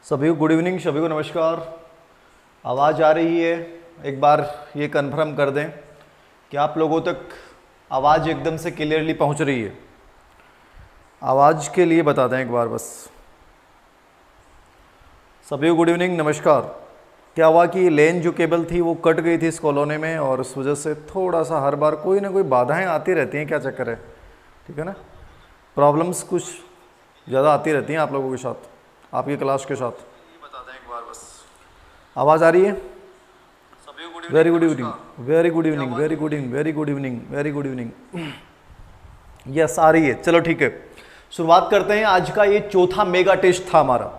सभी को good evening, सभी को नमस्कार। आवाज़ आ रही है? एक बार ये कन्फर्म कर दें कि आप लोगों तक आवाज़ एकदम से क्लियरली पहुंच रही है। आवाज़ के लिए बता दें एक बार बस। सभी को गुड इवनिंग, नमस्कार। क्या हुआ कि लेन जो केबल थी वो कट गई थी इस कॉलोनी में, और उस वजह से थोड़ा सा हर बार कोई ना कोई बाधाएं आती रहती हैं। क्या चक्कर है, ठीक है ना? प्रॉब्लम्स कुछ ज़्यादा आती रहती हैं आप लोगों के साथ, आपकी क्लास के साथ। बता दें एक बार बस। आवाज़ आ रही है? Very good evening, very good evening, very good evening, very good evening, very good evening. Yes, आ रही है। चलो ठीक है, शुरुआत करते हैं। आज का ये चौथा मेगा टेस्ट था हमारा,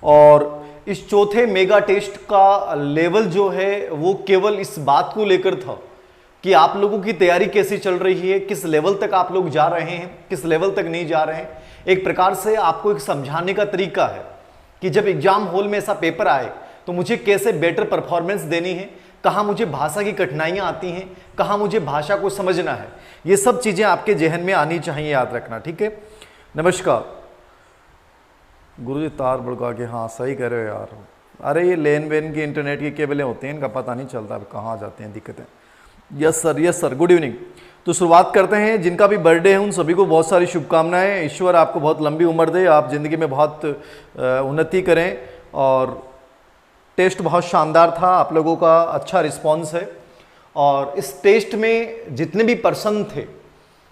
और इस चौथे मेगा टेस्ट का लेवल जो है वो केवल इस बात को लेकर था कि आप लोगों की तैयारी कैसी चल रही है, किस लेवल तक आप लोग जा रहे हैं, किस लेवल तक नहीं जा रहे हैं। एक प्रकार से आपको एक समझाने का तरीका है कि जब एग्जाम हॉल में ऐसा पेपर आए तो मुझे कैसे बेटर परफॉर्मेंस देनी है, कहाँ मुझे भाषा की कठिनाइयाँ आती हैं, कहाँ मुझे भाषा को समझना है। ये सब चीज़ें आपके जहन में आनी चाहिए, याद रखना, ठीक है? नमस्कार गुरुजी, तार भड़का के, हाँ सही कह रहे हो यार। अरे ये लेन वेन की इंटरनेट की केबलें होती हैं, इनका पता नहीं चलता अब कहाँ जाती हैं दिक्कतें। Yes sir, yes sir, good evening. तो शुरुआत करते हैं। जिनका भी बर्थडे है उन सभी को बहुत सारी शुभकामनाएं। ईश्वर आपको बहुत लंबी उम्र दे, आप ज़िंदगी में बहुत उन्नति करें। और टेस्ट बहुत शानदार था, आप लोगों का अच्छा रिस्पॉन्स है। और इस टेस्ट में जितने भी पर्सन थे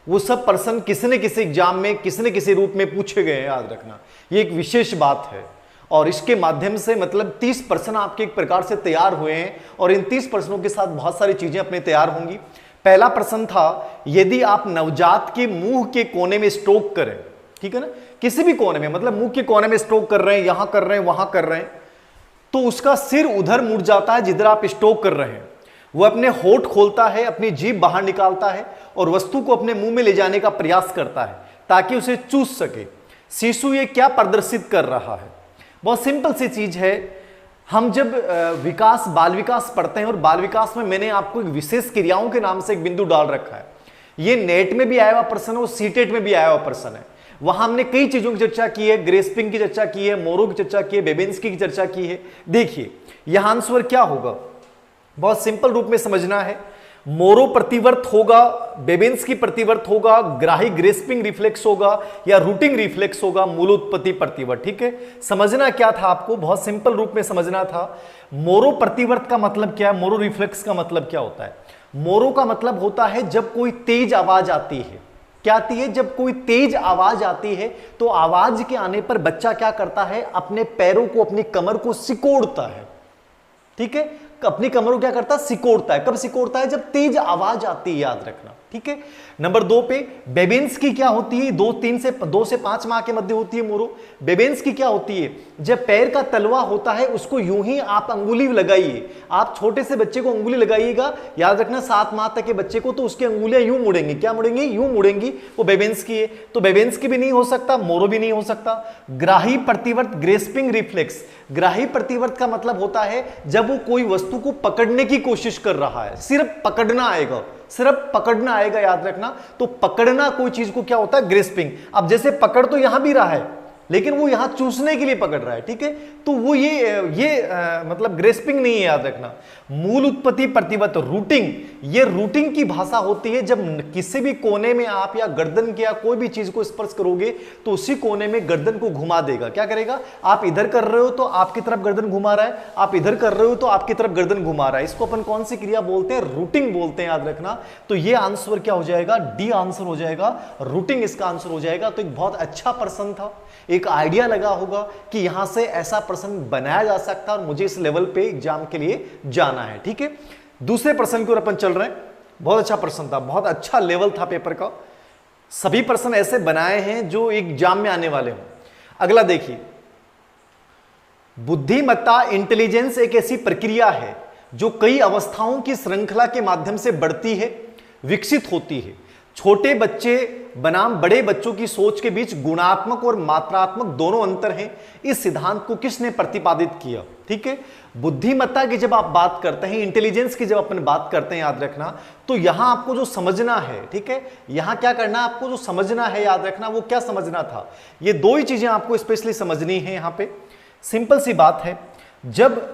वो सब पर्सन किसी न किसी एग्जाम में किसी न किसी रूप में पूछे गए हैं, याद रखना, ये एक विशेष बात है। और इसके माध्यम से मतलब 30% आपके एक प्रकार से तैयार हुए हैं, और इन 30% के साथ बहुत सारी चीजें अपने तैयार होंगी। पहला प्रश्न था, यदि आप नवजात के मुंह के कोने में स्ट्रोक करें, ठीक है ना, किसी भी कोने में, मतलब मुंह के कोने में स्ट्रोक कर रहे हैं, यहां कर रहे हैं, वहां कर रहे हैं, तो उसका सिर उधर मुड़ जाता है जिधर आप स्ट्रोक कर रहे हैं। वो अपने होठ खोलता है, अपनी जीभ बाहर निकालता है और वस्तु को अपने मुंह में ले जाने का प्रयास करता है ताकि उसे चूस सके। शिशु ये क्या प्रदर्शित कर रहा है? बहुत सिंपल सी चीज है। हम जब बाल विकास पढ़ते हैं, और बाल विकास में मैंने आपको एक विशेष क्रियाओं के नाम से एक बिंदु डाल रखा है। ये नेट में भी आया हुआ प्रश्न है और सीटेट में भी आया हुआ प्रश्न है। वहां हमने कई चीजों की चर्चा की है, ग्रेस्पिंग की चर्चा की है, मोरो की चर्चा की है, बेबेंस्की की चर्चा की है। देखिए यहां आंसर क्या होगा, बहुत सिंपल रूप में समझना है। मोरो प्रतिवर्त होगा, बेबेंस्की प्रतिवर्त होगा, ग्राही ग्रेस्पिंग रिफ्लेक्स होगा, या रूटिंग रिफ्लेक्स होगा, मूलोत्पत्ति प्रतिवर्त। ठीक है, समझना क्या था आपको, बहुत सिंपल रूप में समझना था। मोरो प्रतिवर्त का मतलब क्या है, मोरो रिफ्लेक्स का मतलब क्या होता है? मोरो का मतलब होता है जब कोई तेज आवाज आती है। क्या आती है? जब कोई तेज आवाज आती है तो आवाज के आने पर बच्चा क्या करता है, अपने पैरों को, अपनी कमर को सिकोड़ता है। ठीक है, अपनी कमर को क्या करता है, सिकोड़ता है। कब सिकोड़ता है? जब तेज आवाज आती है, याद रखना। ठीक है, नंबर 2 पे बेबेंस्की क्या होती है? 2 से 5 माह के मध्य होती है मोरो। बेबेंस्की क्या होती है? जब पैर का तलवा होता है उसको यूं ही आप अंगुली लगाइए, आप छोटे से बच्चे को अंगुली लगाइएगा, याद रखना 7 माह तक के बच्चे को, तो उसकी अंगुलियां यूं मुड़ेंगी। क्या मुड़ेंगी? यूं मुड़ेंगी। वो बेबेंस्की है। तो बेबेंस्की भी नहीं हो सकता, मोरो भी नहीं हो सकता। ग्राही प्रतिवर्त, ग्रेस्पिंग रिफ्लेक्स। ग्राही प्रतिवर्त का मतलब होता है जब वो कोई वस्तु को पकड़ने की कोशिश कर रहा है, सिर्फ पकड़ना आएगा, सिर्फ पकड़ना आएगा, याद रखना। तो पकड़ना कोई चीज को क्या होता है? ग्रेस्पिंग। अब जैसे पकड़ तो यहां भी रहा है लेकिन वो यहां चूसने के लिए पकड़ रहा है। ठीक है, तो वो मतलब ग्रेस्पिंग नहीं है, याद रखना। मूल उत्पत्ति प्रतिवर्त, रूटिंग, ये रूटिंग की भाषा होती है जब किसी भी कोने में आप या गर्दन के या कोई भी चीज को स्पर्श करोगे तो उसी कोने में गर्दन को घुमा देगा। क्या करेगा? आप इधर कर रहे हो तो आपकी तरफ गर्दन घुमा रहा है, आप इधर कर रहे हो तो आपकी तरफ गर्दन घुमा रहा है। इसको अपन कौन सी क्रिया बोलते हैं? रूटिंग बोलते हैं, याद रखना। तो ये आंसर क्या हो जाएगा? डी आंसर हो जाएगा, रूटिंग इसका आंसर हो जाएगा। तो एक बहुत अच्छा प्रश्न था, एक आइडिया लगा होगा कि यहां से ऐसा प्रश्न बनाया जा सकता है और मुझे इस लेवल पे एग्जाम के लिए जाना है। ठीक है, दूसरे प्रश्न की ओर अपन चल रहे हैं। बहुत अच्छा प्रश्न था, बहुत अच्छा लेवल था पेपर का। सभी प्रश्न ऐसे बनाए हैं जो एग्जाम में आने वाले हों। अगला देखिए, बुद्धिमत्ता, इंटेलिजेंस एक ऐसी प्रक्रिया है जो कई अवस्थाओं की श्रृंखला के माध्यम से बढ़ती है, विकसित होती है। छोटे बच्चे बनाम बड़े बच्चों की सोच के बीच गुणात्मक और मात्रात्मक दोनों अंतर हैं। इस सिद्धांत को किसने प्रतिपादित किया? ठीक है, बुद्धिमत्ता की जब आप बात करते हैं, इंटेलिजेंस की जब अपन बात करते हैं, याद रखना, तो यहां आपको जो समझना है, ठीक है, यहां क्या करना है आपको, जो समझना है, याद रखना, वो क्या समझना था? ये दो ही चीजें आपको स्पेशली समझनी है यहां पे। सिंपल सी बात है, जब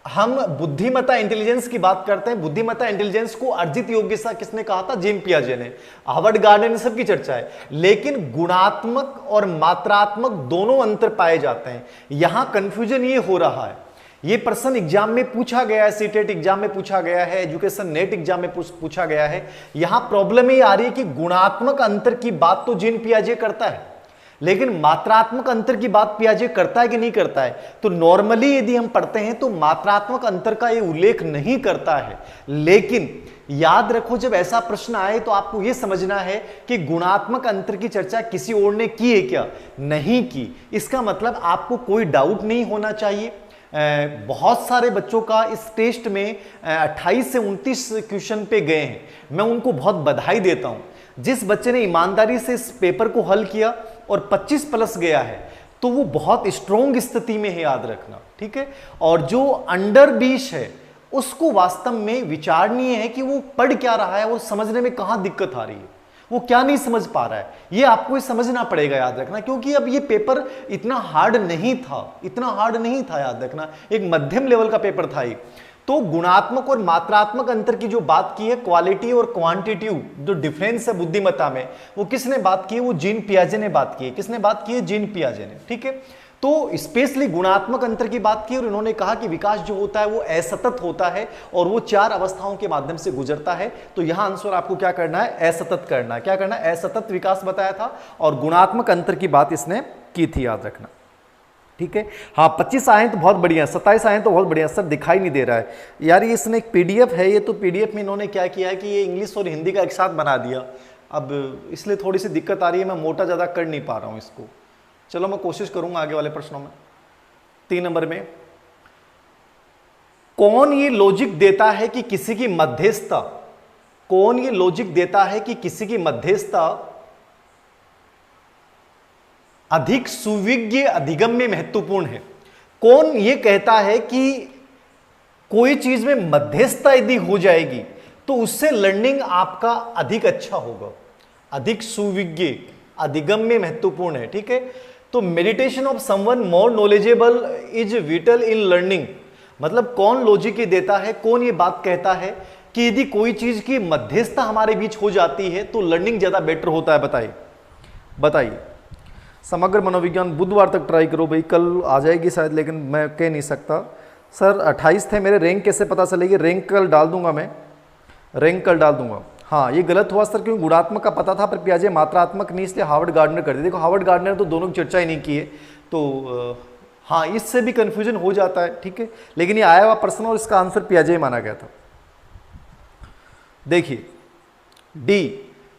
हम बुद्धिमत्ता इंटेलिजेंस की बात करते हैं, बुद्धिमत्ता इंटेलिजेंस को अर्जित योग्यता किसने कहा था? जीन पियाजे ने, हार्वर्ड गार्डनर ने, सबकी चर्चा है। लेकिन गुणात्मक और मात्रात्मक दोनों अंतर पाए जाते हैं। यहां कंफ्यूजन ये हो रहा है, ये प्रश्न एग्जाम में पूछा गया है, सीटेट एग्जाम में पूछा गया है, एजुकेशन नेट एग्जाम में पूछा गया है। यहां प्रॉब्लम ये आ रही है कि गुणात्मक अंतर की बात तो जीन पियाजे करता है, लेकिन मात्रात्मक अंतर की बात पियाजे करता है कि नहीं करता है? तो नॉर्मली यदि हम पढ़ते हैं तो मात्रात्मक अंतर का ये उल्लेख नहीं करता है। लेकिन याद रखो, जब ऐसा प्रश्न आए तो आपको यह समझना है कि गुणात्मक अंतर की चर्चा किसी और ने की है क्या? नहीं की। इसका मतलब आपको कोई डाउट नहीं होना चाहिए। बहुत सारे बच्चों का इस टेस्ट में 28 से 29 क्वेश्चन पे गए हैं, मैं उनको बहुत बधाई देता हूं। जिस बच्चे ने ईमानदारी से इस पेपर को हल किया और 25 प्लस गया है तो वो बहुत स्ट्रॉन्ग स्थिति में है, याद रखना, ठीक है। और जो अंडर 20 है उसको वास्तव में विचारणीय है कि वो पढ़ क्या रहा है और समझने में कहां दिक्कत आ रही है, वो क्या नहीं समझ पा रहा है, ये आपको समझना पड़ेगा, याद रखना। क्योंकि अब ये पेपर इतना हार्ड नहीं था, इतना हार्ड नहीं था, याद रखना, एक मध्यम लेवल का पेपर था ये। तो गुणात्मक और मात्रात्मक अंतर की जो बात की है, क्वालिटी और क्वांटिटिव जो डिफरेंस है बुद्धिमत्ता में, वो किसने बात की है? वो जीन पियाजे ने बात की है। किसने बात की है? जीन पियाजे ने, ठीक है। तो स्पेशली गुणात्मक अंतर की बात की और इन्होंने कहा कि विकास जो होता है वो असतत होता है और वो 4 अवस्थाओं के माध्यम से गुजरता है। तो यहां आंसर आपको क्या करना है? असतत करना है। क्या करना है? असतत विकास बताया था और गुणात्मक अंतर की बात इसने की थी, याद रखना, ठीक है। हाँ, 25 आए तो बहुत बढ़िया, 27 आए तो बहुत बढ़िया। सर दिखाई नहीं दे रहा है यार, ये इसने एक पीडीएफ है, ये तो पीडीएफ में इन्होंने क्या किया है कि ये इंग्लिश और हिंदी का एक साथ बना दिया। अब इसलिए थोड़ी सी दिक्कत आ रही है, मैं मोटा ज़्यादा कर नहीं पा रहा हूँ इसको। चलो मैं कोशिश करूंगा आगे वाले प्रश्नों में। 3 नंबर में, कौन ये लॉजिक देता है कि किसी की मध्यस्थता, कौन ये लॉजिक देता है कि किसी की मध्यस्थता अधिक सुविज्ञ अधिगम में महत्वपूर्ण है? कौन ये कहता है कि कोई चीज में मध्यस्थता यदि हो जाएगी तो उससे लर्निंग आपका अधिक अच्छा होगा? अधिक सुविज्ञ अधिगम में महत्वपूर्ण है, ठीक है। तो meditation of someone more knowledgeable is whittle in learning, मतलब कौन लॉजिक ये देता है, कौन ये बात कहता है कि यदि कोई चीज की मध्यस्थता हमारे बीच हो जाती है तो लर्निंग ज्यादा बेटर होता है? बताइए, बताइए। समग्र मनोविज्ञान बुधवार तक ट्राई करो भाई, कल आ जाएगी शायद, लेकिन मैं कह नहीं सकता। सर 28 थे मेरे, रैंक कैसे पता चलेगी? रैंक कल डाल दूंगा मैं, रैंक कल डाल दूंगा। हाँ, ये गलत हुआ सर, क्योंकि गुणात्मक का पता था पर पियाजे मात्रात्मक नहीं, इसलिए हार्वर्ड गार्डनर कर दिया। देखो हार्वर्ड गार्डनर ने तो दोनों की चर्चा ही नहीं की है, तो हाँ इससे भी कंफ्यूजन हो जाता है, ठीक है। लेकिन ये आया हुआ प्रश्न और इसका आंसर पियाजे ही माना गया था। देखिए डी,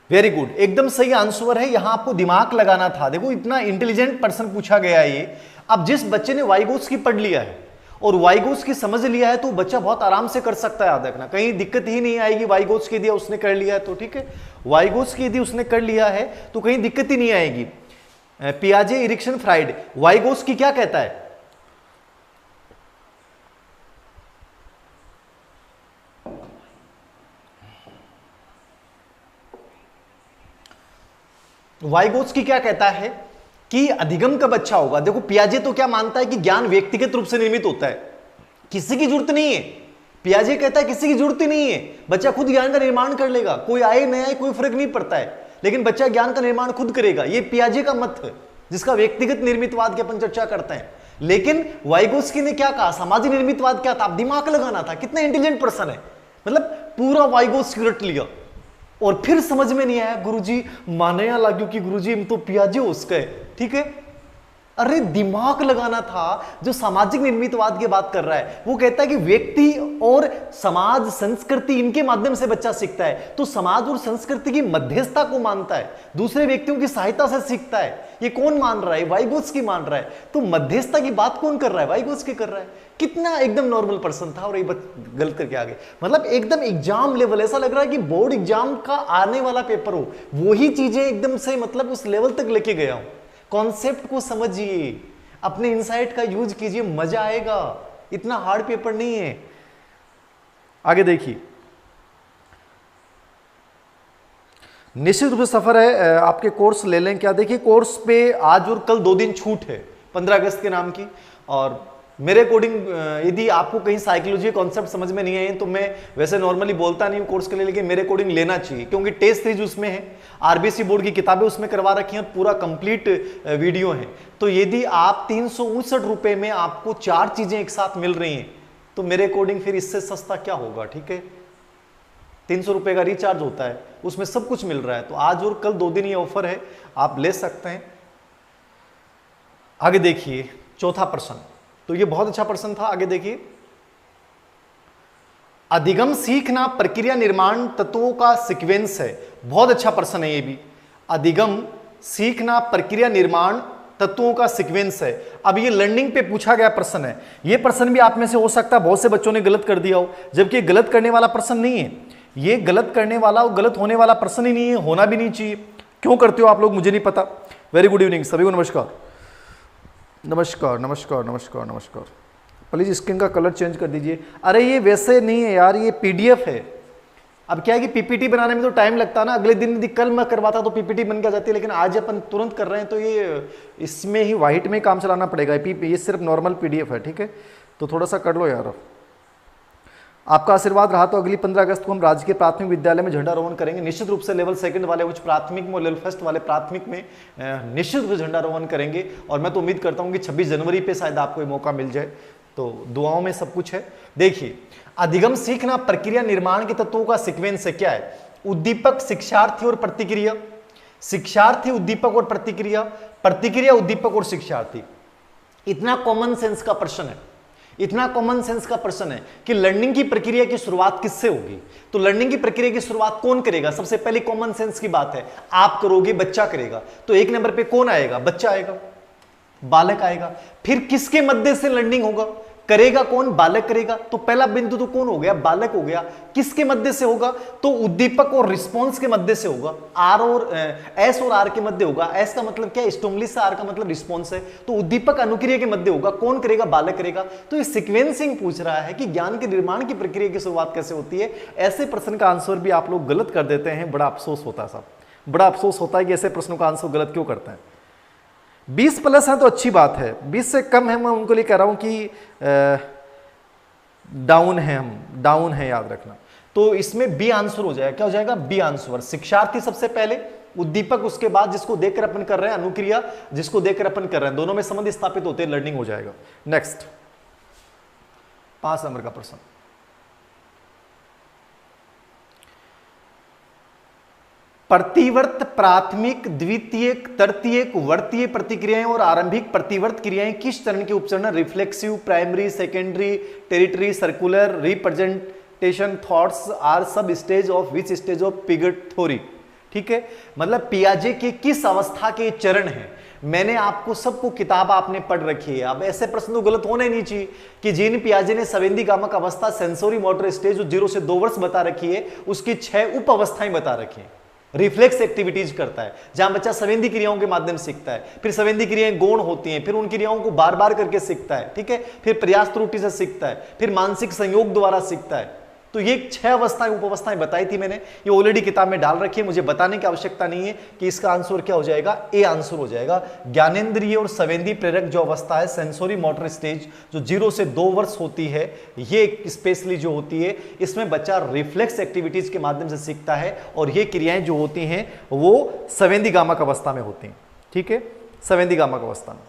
वेरी गुड, एकदम सही आंसर है। यहां आपको दिमाग लगाना था। देखो इतना इंटेलिजेंट पर्सन पूछा गया है ये। अब जिस बच्चे ने वाइगोत्स्की पढ़ लिया है और वाइगोत्स्की समझ लिया है तो बच्चा बहुत आराम से कर सकता है, याद रखना, कहीं दिक्कत ही नहीं आएगी। वाइगोत्स्की दिया उसने कर लिया है तो ठीक है, वाइगोत्स्की यदि उसने कर लिया है तो कहीं दिक्कत ही नहीं आएगी। पियाजे, इरिक्सन, फ्राइड, वाइगोत्स्की क्या कहता है? वाइगोत्स्की क्या कहता है कि अधिगम कब अच्छा होगा? देखो पियाजे तो क्या मानता है कि ज्ञान व्यक्तिगत रूप से निर्मित होता है, किसी की जरूरत नहीं है। पियाजे कहता है किसी की जरूरत ही नहीं है, बच्चा खुद ज्ञान का निर्माण कर लेगा, कोई आए न आए कोई फर्क नहीं पड़ता है, लेकिन बच्चा ज्ञान का निर्माण खुद करेगा। ये पियाजे का मत है जिसका व्यक्तिगत निर्मितवाद की अपन चर्चा करते हैं। लेकिन वाइगोत्स्की ने क्या कहा? सामाजिक निर्मितवाद क्या था? दिमाग लगाना था। कितना इंटेलिजेंट पर्सन है, मतलब पूरा वाइगोत्स्की रट लिया और फिर समझ में नहीं आया, गुरुजी माने या लागू कि गुरुजी हम तो पियाजे हो उसके, ठीक है। अरे दिमाग लगाना था। जो सामाजिक निर्मितवाद की बात कर रहा है वो कहता है कि व्यक्ति और समाज, संस्कृति, इनके माध्यम से बच्चा सीखता है। तो समाज और संस्कृति की मध्यस्थता को मानता है, दूसरे व्यक्तियों की सहायता से सीखता है। ये कौन मान रहा है? वाइगोत्स्की मान रहा है। तो मध्यस्थता की बात कौन कर रहा है? वाइगोत्स्की कर रहा है। कितना एकदम नॉर्मल पर्सन था और ये गलत करके आ गए। मतलब एकदम एग्जाम लेवल, ऐसा लग रहा है कि बोर्ड एग्जाम का आने वाला पेपर हो, वही चीजें एकदम से मतलब उस लेवल तक लेके गया हूं। कॉन्सेप्ट को समझिए, अपने इनसाइट का यूज कीजिए, मजा आएगा। इतना हार्ड पेपर नहीं है। आगे देखिए, निश्चित रूप से सफर है, आपके कोर्स ले लें क्या? देखिए कोर्स पे आज और कल 2 दिन छूट है 15 अगस्त के नाम की। और मेरे अकॉर्डिंग यदि आपको कहीं साइकोलॉजी कॉन्सेप्ट समझ में नहीं आए तो मैं वैसे नॉर्मली बोलता नहीं हूँ कोर्स के लिए, लेकिन मेरे अकॉर्डिंग लेना चाहिए, क्योंकि टेस्ट सीरीज उसमें है, आरबीसी बोर्ड की किताबें उसमें करवा रखी हैं, पूरा कंप्लीट वीडियो है। तो यदि आप 369 रुपए में आपको 4 चीजें एक साथ मिल रही हैं तो मेरे अकॉर्डिंग फिर इससे सस्ता क्या होगा। ठीक है, 300 रुपए का रिचार्ज होता है, उसमें सब कुछ मिल रहा है। तो आज और कल 2 दिन ये ऑफर है, आप ले सकते हैं। आगे देखिए चौथा प्रश्न, तो ये बहुत अच्छा प्रश्न था। आगे देखिए, अधिगम सीखना प्रक्रिया निर्माण तत्वों का सीक्वेंस है। बहुत अच्छा प्रश्न है ये भी। अधिगम सीखना प्रक्रिया निर्माण तत्वों का सीक्वेंस है। अब ये लर्निंग पे पूछा गया प्रश्न है। ये प्रश्न भी आप में से हो सकता है बहुत से बच्चों ने गलत कर दिया हो, जबकि गलत करने वाला प्रश्न नहीं है। ये गलत करने वाला और गलत होने वाला प्रश्न ही नहीं है, होना भी नहीं चाहिए। क्यों करते हो आप लोग मुझे नहीं पता। वेरी गुड इवनिंग सभी को, नमस्कार नमस्कार नमस्कार नमस्कार नमस्कार। प्लीज स्क्रीन का कलर चेंज कर दीजिए। अरे ये वैसे नहीं है यार, ये पीडीएफ है। अब क्या है कि पीपीटी बनाने में तो टाइम लगता है ना, अगले दिन यदि कल मैं करवाता तो पीपीटी बन के जाती है, लेकिन आज अपन तुरंत कर रहे हैं तो ये इसमें ही व्हाइट में काम चलाना पड़ेगा। ये सिर्फ नॉर्मल पीडीएफ है, ठीक है, तो थोड़ा सा कर लो यार। आपका आशीर्वाद रहा तो अगली 15 अगस्त को हम राजकीय प्राथमिक विद्यालय में झंडारोहण करेंगे। निश्चित रूप से लेवल 2 वाले उच्च प्राथमिक में और लेवल 1 वाले प्राथमिक में निश्चित रूप से झंडारोहण करेंगे। और मैं तो उम्मीद करता हूं कि 26 जनवरी पे शायद आपको ये मौका मिल जाए। तो दुआओं में सब कुछ है। देखिए, अधिगम सीखना प्रक्रिया निर्माण के तत्वों का सीक्वेंस है। क्या है? उद्दीपक, शिक्षार्थी और प्रतिक्रिया, शिक्षार्थी, उद्दीपक और प्रतिक्रिया, प्रतिक्रिया, उद्दीपक और शिक्षार्थी। इतना कॉमन सेंस का प्रश्न है, इतना कॉमन सेंस का प्रश्न है कि लर्निंग की प्रक्रिया की शुरुआत किससे होगी। तो लर्निंग की प्रक्रिया की शुरुआत कौन करेगा? सबसे पहले कॉमन सेंस की बात है, आप करोगे, बच्चा करेगा। तो 1 नंबर पे कौन आएगा? बच्चा आएगा, बालक आएगा। फिर किसके मध्य से लर्निंग होगा? करेगा कौन? बालक करेगा। तो पहला बिंदु तो कौन हो गया? बालक हो गया। किसके मध्य से होगा? तो उद्दीपक और रिस्पॉन्स के मध्य से होगा। आर और एस और आर के मध्य होगा। एस का मतलब क्या है? स्टिमुलस से, आर का मतलब रिस्पॉन्स है। तो उद्दीपक अनुक्रिया के मध्य होगा। कौन करेगा? बालक करेगा। तो ये सीक्वेंसिंग पूछ रहा है कि ज्ञान के निर्माण की प्रक्रिया की शुरुआत कैसे होती है। ऐसे प्रश्न का आंसर भी आप लोग गलत कर देते हैं, बड़ा अफसोस होता है साहब, बड़ा अफसोस होता है कि ऐसे प्रश्नों का आंसर गलत क्यों करते हैं। 20+ है तो अच्छी बात है, 20 से कम है मैं उनको लिए कह रहा हूं कि डाउन है, हम डाउन है, याद रखना। तो इसमें बी आंसर हो जाएगा। क्या हो जाएगा? B answer. शिक्षार्थी सबसे पहले, उद्दीपक उसके बाद, जिसको देखकर अपन कर रहे हैं, अनुक्रिया जिसको देखकर अपन कर रहे हैं, दोनों में संबंध स्थापित होते हैं, लर्निंग हो जाएगा। नेक्स्ट 5 नंबर का प्रश्न, प्रतिवर्त, प्राथमिक, द्वितीयक, तृतीयक, वर्तीय प्रतिक्रियाएं और आरंभिक प्रतिवर्त क्रियाएं किस चरण के उपचरण? Reflexive, primary, secondary, tertiary, circular, representation, thoughts are sub stage of which stage of Piaget theory. ठीक है, मतलब पियाजे के किस अवस्था के चरण है। मैंने आपको सबको किताब आपने पढ़ रखी है। अब ऐसे प्रश्न तो गलत होने नहीं चाहिए कि जीन पियाजे ने संवेदी गामक अवस्था, सेंसोरी मोटर स्टेज जो 0 से 2 वर्ष बता रखी है, उसकी 6 उप अवस्थाएं बता रखी है। रिफ्लेक्स एक्टिविटीज करता है, जहां बच्चा संवेदी क्रियाओं के माध्यम से सीखता है। फिर संवेदी क्रियाएं गौण होती हैं, फिर उन क्रियाओं को बार बार करके सीखता है। ठीक है, फिर प्रयास त्रुटि से सीखता है, फिर मानसिक संयोग द्वारा सीखता है। तो ये 6 अवस्थाएं, उप अवस्थाएं बताई थी मैंने, ये ऑलरेडी किताब में डाल रखी है, मुझे बताने की आवश्यकता नहीं है कि इसका आंसर क्या हो जाएगा। ए आंसर हो जाएगा। ज्ञानेंद्रिय और संवेदी प्रेरक जो अवस्था है, सेंसोरी मोटर स्टेज, जो 0 से 2 वर्ष होती है, ये स्पेशली जो होती है, इसमें बच्चा रिफ्लेक्स एक्टिविटीज के माध्यम से सीखता है। और ये क्रियाएं जो होती हैं वो संवेदी गामक अवस्था में होती हैं। ठीक है, संवेदी गामक अवस्था में।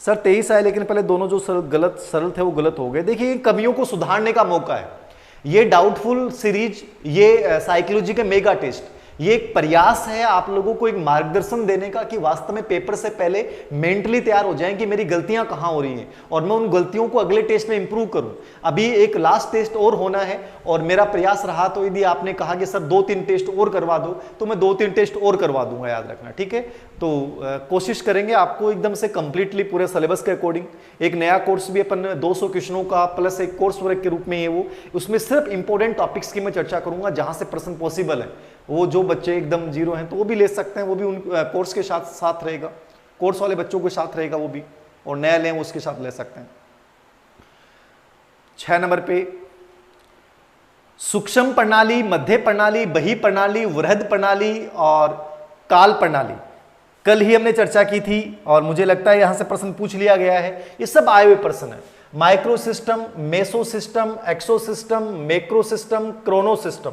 सर 23 आए, लेकिन पहले दोनों जो सरल थे वो गलत हो गए। देखिए, कमियों को सुधारने का मौका है। ये डाउटफुल सीरीज, ये साइकोलॉजी के मेगा टेस्ट, ये एक प्रयास है आप लोगों को एक मार्गदर्शन देने का कि वास्तव में पेपर से पहले मेंटली तैयार हो जाएं कि मेरी गलतियां कहां हो रही हैं और मैं उन गलतियों को अगले टेस्ट में इंप्रूव करूं। अभी एक लास्ट टेस्ट और होना है और मेरा प्रयास रहा तो यदि आपने कहा कि सर 2-3 टेस्ट और करवा दो, तो मैं 2-3 टेस्ट और करवा दूंगा, याद रखना। ठीक है, तो कोशिश करेंगे आपको एकदम से कंप्लीटली पूरे सिलेबस के अकॉर्डिंग। एक नया कोर्स भी अपन 200 क्वेश्चनों का प्लस एक कोर्स वर्क के रूप में है वो, उसमें सिर्फ इंपॉर्टेंट टॉपिक्स की मैं चर्चा करूंगा जहां से प्रश्न पॉसिबल है। वो जो बच्चे एकदम 0 हैं तो वो भी ले सकते हैं, वो भी उन कोर्स के साथ रहेगा, कोर्स वाले बच्चों के साथ रहेगा वो भी, और नया लें वो उसके साथ ले सकते हैं। 6 नंबर पे सूक्ष्म प्रणाली, मध्य प्रणाली, बही प्रणाली, वृहद प्रणाली और काल प्रणाली। कल ही हमने चर्चा की थी और मुझे लगता है यहां से प्रश्न पूछ लिया गया है। ये सब आए हुए प्रश्न है। Micro system, meso system, exo system, macro system, chrono system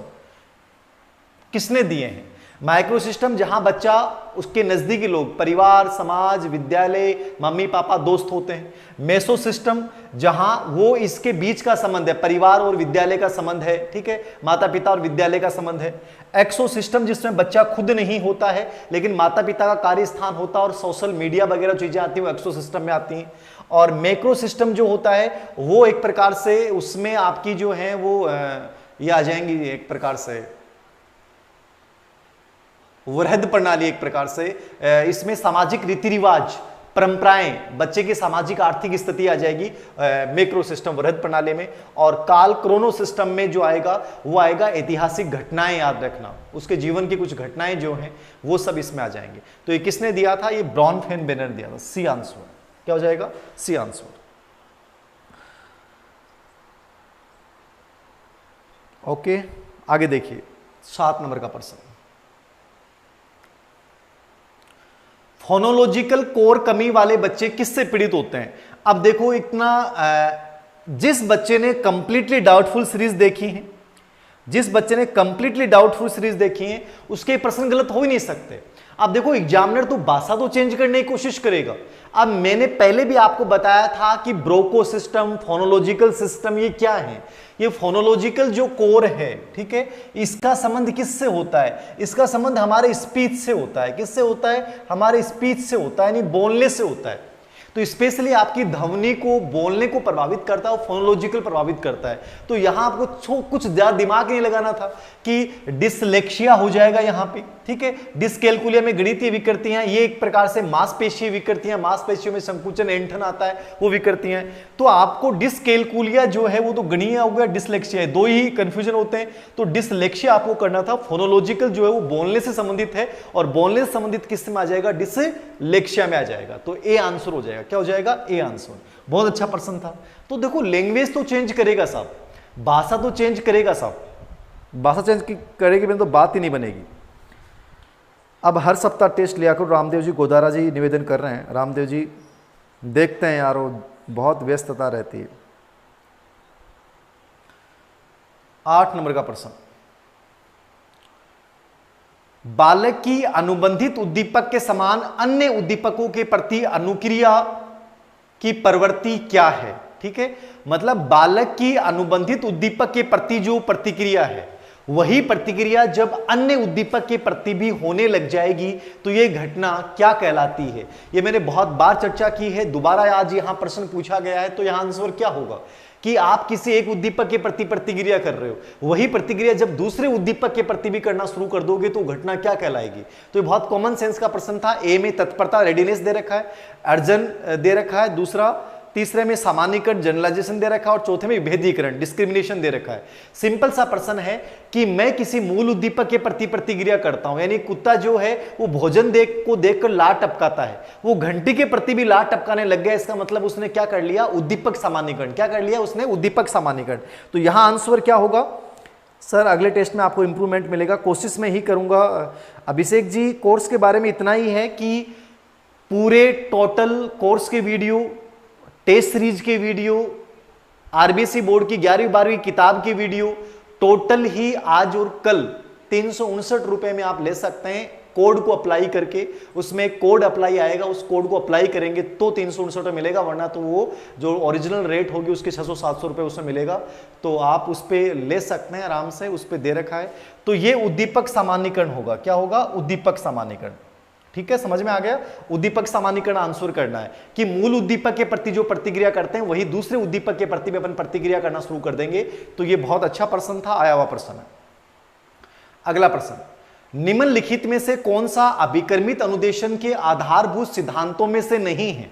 किसने दिए हैं? माइक्रो सिस्टम जहां बच्चा, उसके नजदीकी लोग, परिवार, समाज, विद्यालय, मम्मी पापा, दोस्त होते हैं। मेसो सिस्टम जहां वो इसके बीच का संबंध है, परिवार और विद्यालय का संबंध है, ठीक है, माता पिता और विद्यालय का संबंध है। एक्सो सिस्टम जिसमें बच्चा खुद नहीं होता है लेकिन माता पिता का कार्य स्थान होता है और सोशल मीडिया वगैरह चीजें आती हैं वो एक्सो सिस्टम में आती हैं। और मैक्रो सिस्टम जो होता है वो एक प्रकार से उसमें आपकी जो है वो ये आ जाएंगी एक प्रकार से वृहद प्रणाली, एक प्रकार से इसमें सामाजिक रीति रिवाज, परंपराएं, बच्चे की सामाजिक आर्थिक स्थिति आ जाएगी मैक्रो सिस्टम वृहद प्रणाली में। और काल क्रोनो सिस्टम में जो आएगा वो आएगा ऐतिहासिक घटनाएं याद रखना, उसके जीवन की कुछ घटनाएं जो हैं वो सब इसमें आ जाएंगे। तो ये किसने दिया था? ये ब्रॉनफेन-बेनर दिया था। सी आंसर क्या हो जाएगा? C answer. ओके, आगे देखिए 7 नंबर का प्रश्न। फोनोलॉजिकल कोर कमी वाले बच्चे किससे पीड़ित होते हैं? अब देखो इतना जिस बच्चे ने कंप्लीटली डाउटफुल सीरीज देखी है, जिस बच्चे ने कंप्लीटली डाउटफुल सीरीज देखी है उसके प्रश्न गलत हो ही नहीं सकते। अब देखो एग्जामिनर तो भाषा तो चेंज करने की कोशिश करेगा। अब मैंने पहले भी आपको बताया था कि ब्रोको सिस्टम, फोनोलॉजिकल सिस्टम ये क्या है? ये फोनोलॉजिकल जो कोर है, ठीक है, इसका संबंध किससे होता है? इसका संबंध हमारे स्पीच से होता है। किससे होता है? हमारे स्पीच से होता है, यानी बोलने से होता है। तो स्पेशली आपकी ध्वनि को, बोलने को प्रभावित करता है और फोनोलॉजिकल प्रभावित करता है। तो यहां आपको कुछ ज्यादा दिमाग नहीं लगाना था कि डिसलेक्सिया हो जाएगा यहां पे, ठीक है। डिसकैल्कुलिया में गणितीय विकृतियां, ये एक प्रकार से मांसपेशीय विकृतियां, मांसपेशियों में संकुचन, ऐंठन आता है, वो विकृतियां। तो आपको डिसकैल्कुलिया जो है वो तो गणीय हो गया, डिसलेक्सिया है, दो ही कंफ्यूजन होते हैं। तो डिसलेक्सिया आपको करना था। फोनोलॉजिकल जो है वो बोलने से संबंधित है और बोलने से संबंधित किस में आ जाएगा? डिसलेक्सिया में आ जाएगा। तो ए आंसर हो जाएगा। क्या हो जाएगा? A answer. बहुत अच्छा प्रश्न था। तो देखो लैंग्वेज तो चेंज करेगा साहब, भाषा तो चेंज करेगा साहब, भाषा चेंज करेगी बिना तो बात ही नहीं बनेगी। अब हर सप्ताह टेस्ट लिया करो। रामदेव जी गोदारा जी निवेदन कर रहे हैं। रामदेव जी देखते हैं यार, वो बहुत व्यस्तता रहती है। 8 नंबर का प्रश्न, बालक की अनुबंधित उद्दीपक के समान अन्य उद्दीपकों के प्रति अनुक्रिया की प्रवृत्ति क्या है? ठीक है, मतलब बालक की अनुबंधित उद्दीपक के प्रति जो प्रतिक्रिया है वही प्रतिक्रिया जब अन्य उद्दीपक के प्रति भी होने लग जाएगी तो यह घटना क्या कहलाती है? यह मैंने बहुत बार चर्चा की है, दोबारा आज यहां प्रश्न पूछा गया है। तो यहां आंसर क्या होगा कि आप किसी एक उद्दीपक के प्रति प्रतिक्रिया कर रहे हो, वही प्रतिक्रिया जब दूसरे उद्दीपक के प्रति भी करना शुरू कर दोगे तो घटना क्या कहलाएगी? तो ये बहुत कॉमन सेंस का प्रश्न था। ए में तत्परता, रेडीनेस दे रखा है, अर्जन दे रखा है, दूसरा तीसरे में सामान्यीकरण, जनरलाइजेशन दे रखा है और चौथे में विभेदीकरण, डिस्क्रिमिनेशन दे रखा है। सिंपल सा प्रश्न है कि मैं किसी मूल उद्दीपक के प्रति प्रतिक्रिया करता हूं, यानी कुत्ता जो है वो भोजन देखकर लार टपकाता है, वो घंटी के प्रति भी लार टपकाने लग गया, इसका मतलब उसने क्या कर लिया? उद्दीपक सामान्यीकरण। क्या कर लिया उसने? उद्दीपक सामान्यीकरण। तो यहां आंसर क्या होगा? सर अगले टेस्ट में आपको इंप्रूवमेंट मिलेगा, कोशिश में ही करूंगा। अभिषेक जी कोर्स के बारे में इतना ही है कि पूरे टोटल कोर्स के वीडियो, टेस्ट सीरीज के वीडियो, आरबीसी बोर्ड की 11वीं 12वीं किताब की वीडियो टोटल ही आज और कल 359 रुपए में आप ले सकते हैं, कोड को अप्लाई करके। उसमें कोड अप्लाई आएगा, उस कोड को अप्लाई करेंगे तो 359 मिलेगा, वरना तो वो जो ओरिजिनल रेट होगी उसके 600-700 रुपए उसमें मिलेगा। तो आप उस पर ले सकते हैं आराम से, उस पर दे रखा है। तो ये उद्दीपक सामान्यीकरण होगा। क्या होगा? उद्दीपक सामान्यीकरण। ठीक है, समझ में आ गया? उद्दीपक सामान्यीकरण आंसर करना है कि मूल उद्दीपक के प्रति जो प्रतिक्रिया करते हैं वही दूसरे उद्दीपक के प्रति भी अपन प्रतिक्रिया करना शुरू कर देंगे। तो ये बहुत अच्छा प्रश्न था, आया हुआ प्रश्न है। अगला प्रश्न, निम्नलिखित में से कौन सा अभिकर्मित अनुदेशन के आधारभूत सिद्धांतों में से नहीं है?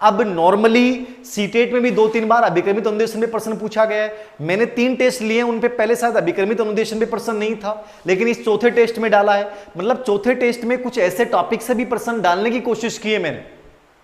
अब नॉर्मली सीटेट में भी 2-3 बार अभिकर्मित अनुदेशन में प्रश्न पूछा गया है। मैंने 3 टेस्ट लिए हैं, उन पे पहले शायद अभिकर्मित अनुदेशन में प्रश्न नहीं था, लेकिन इस चौथे टेस्ट में डाला है। मतलब चौथे टेस्ट में कुछ ऐसे टॉपिक से भी प्रश्न डालने की कोशिश की है मैंने,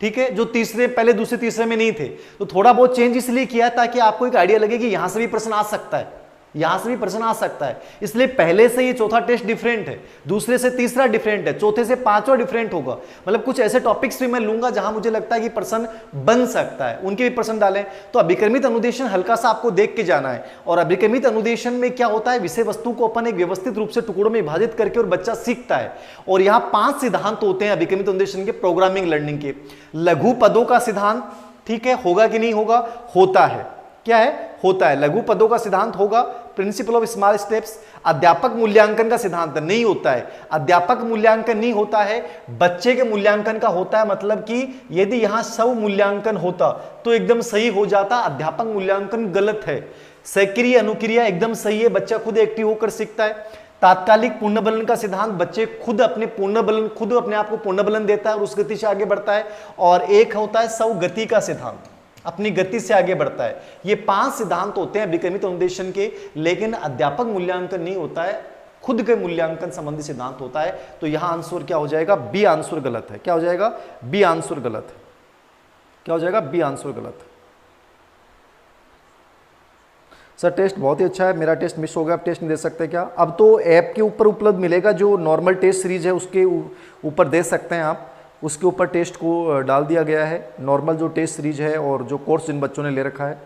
ठीक है, जो तीसरे, पहले दूसरे तीसरे में नहीं थे। तो थोड़ा बहुत चेंज इसलिए किया ताकि आपको एक आइडिया लगे कि यहां से भी प्रश्न आ सकता है। यहां से भी प्रश्न आ सकता है। इसलिए पहले से ये चौथा टेस्ट डिफरेंट है, दूसरे से तीसरा डिफरेंट है, चौथे से पांचवा डिफरेंट होगा। मतलब कुछ ऐसे टॉपिक्स भी मैं लूंगा जहां मुझे लगता है कि प्रश्न बन सकता है, उनके भी प्रश्न डालें। तो अभिक्रमित अनुदेशन हल्का सा आपको देख के जाना है। और अभिक्रमित अनुदेशन में क्या होता है, विषय वस्तु को अपन एक व्यवस्थित रूप से टुकड़ों में विभाजित करके और बच्चा सीखता है। और यहाँ 5 सिद्धांत होते हैं अभिक्रमित अनुदेशन के, प्रोग्रामिंग लर्निंग के। लघु पदों का सिद्धांत, ठीक है, होगा कि नहीं होगा, होता है। क्या है, होता है। लघु पदों का सिद्धांत होगा, प्रिंसिपल ऑफ स्मॉल स्टेप्स। अध्यापक मूल्यांकन का सिद्धांत नहीं होता है, अध्यापक मूल्यांकन नहीं होता है, बच्चे के मूल्यांकन का होता है। मतलब कि यदि यहां स्व मूल्यांकन होता तो एकदम सही हो जाता, अध्यापक मूल्यांकन गलत है। सक्रिय अनुक्रिया एकदम सही है, बच्चा खुद एक्टिव होकर सीखता है। तात्कालिक पूर्ण बलन का सिद्धांत, बच्चे खुद अपने पूर्ण बलन, खुद अपने आप को पूर्ण बलन देता है और उस गति से आगे बढ़ता है। और एक होता है स्व गति का सिद्धांत, अपनी गति से आगे बढ़ता है। ये 5 सिद्धांत होते हैं अभिक्रमित अनुदेशन के, लेकिन अध्यापक मूल्यांकन नहीं होता है, खुद के मूल्यांकन संबंधी सिद्धांत होता है। तो यहां आंसर क्या हो जाएगा, बी आंसर गलत है। क्या हो जाएगा, बी आंसर गलत है। क्या हो जाएगा, बी आंसर गलत है। सर टेस्ट बहुत ही अच्छा है, मेरा टेस्ट मिस हो गया, आप टेस्ट नहीं दे सकते क्या? अब तो ऐप के ऊपर उपलब्ध मिलेगा, जो नॉर्मल टेस्ट सीरीज है उसके ऊपर दे सकते हैं आप, उसके ऊपर टेस्ट को डाल दिया गया है, नॉर्मल जो टेस्ट सीरीज है और जो कोर्स जिन बच्चों ने ले रखा है।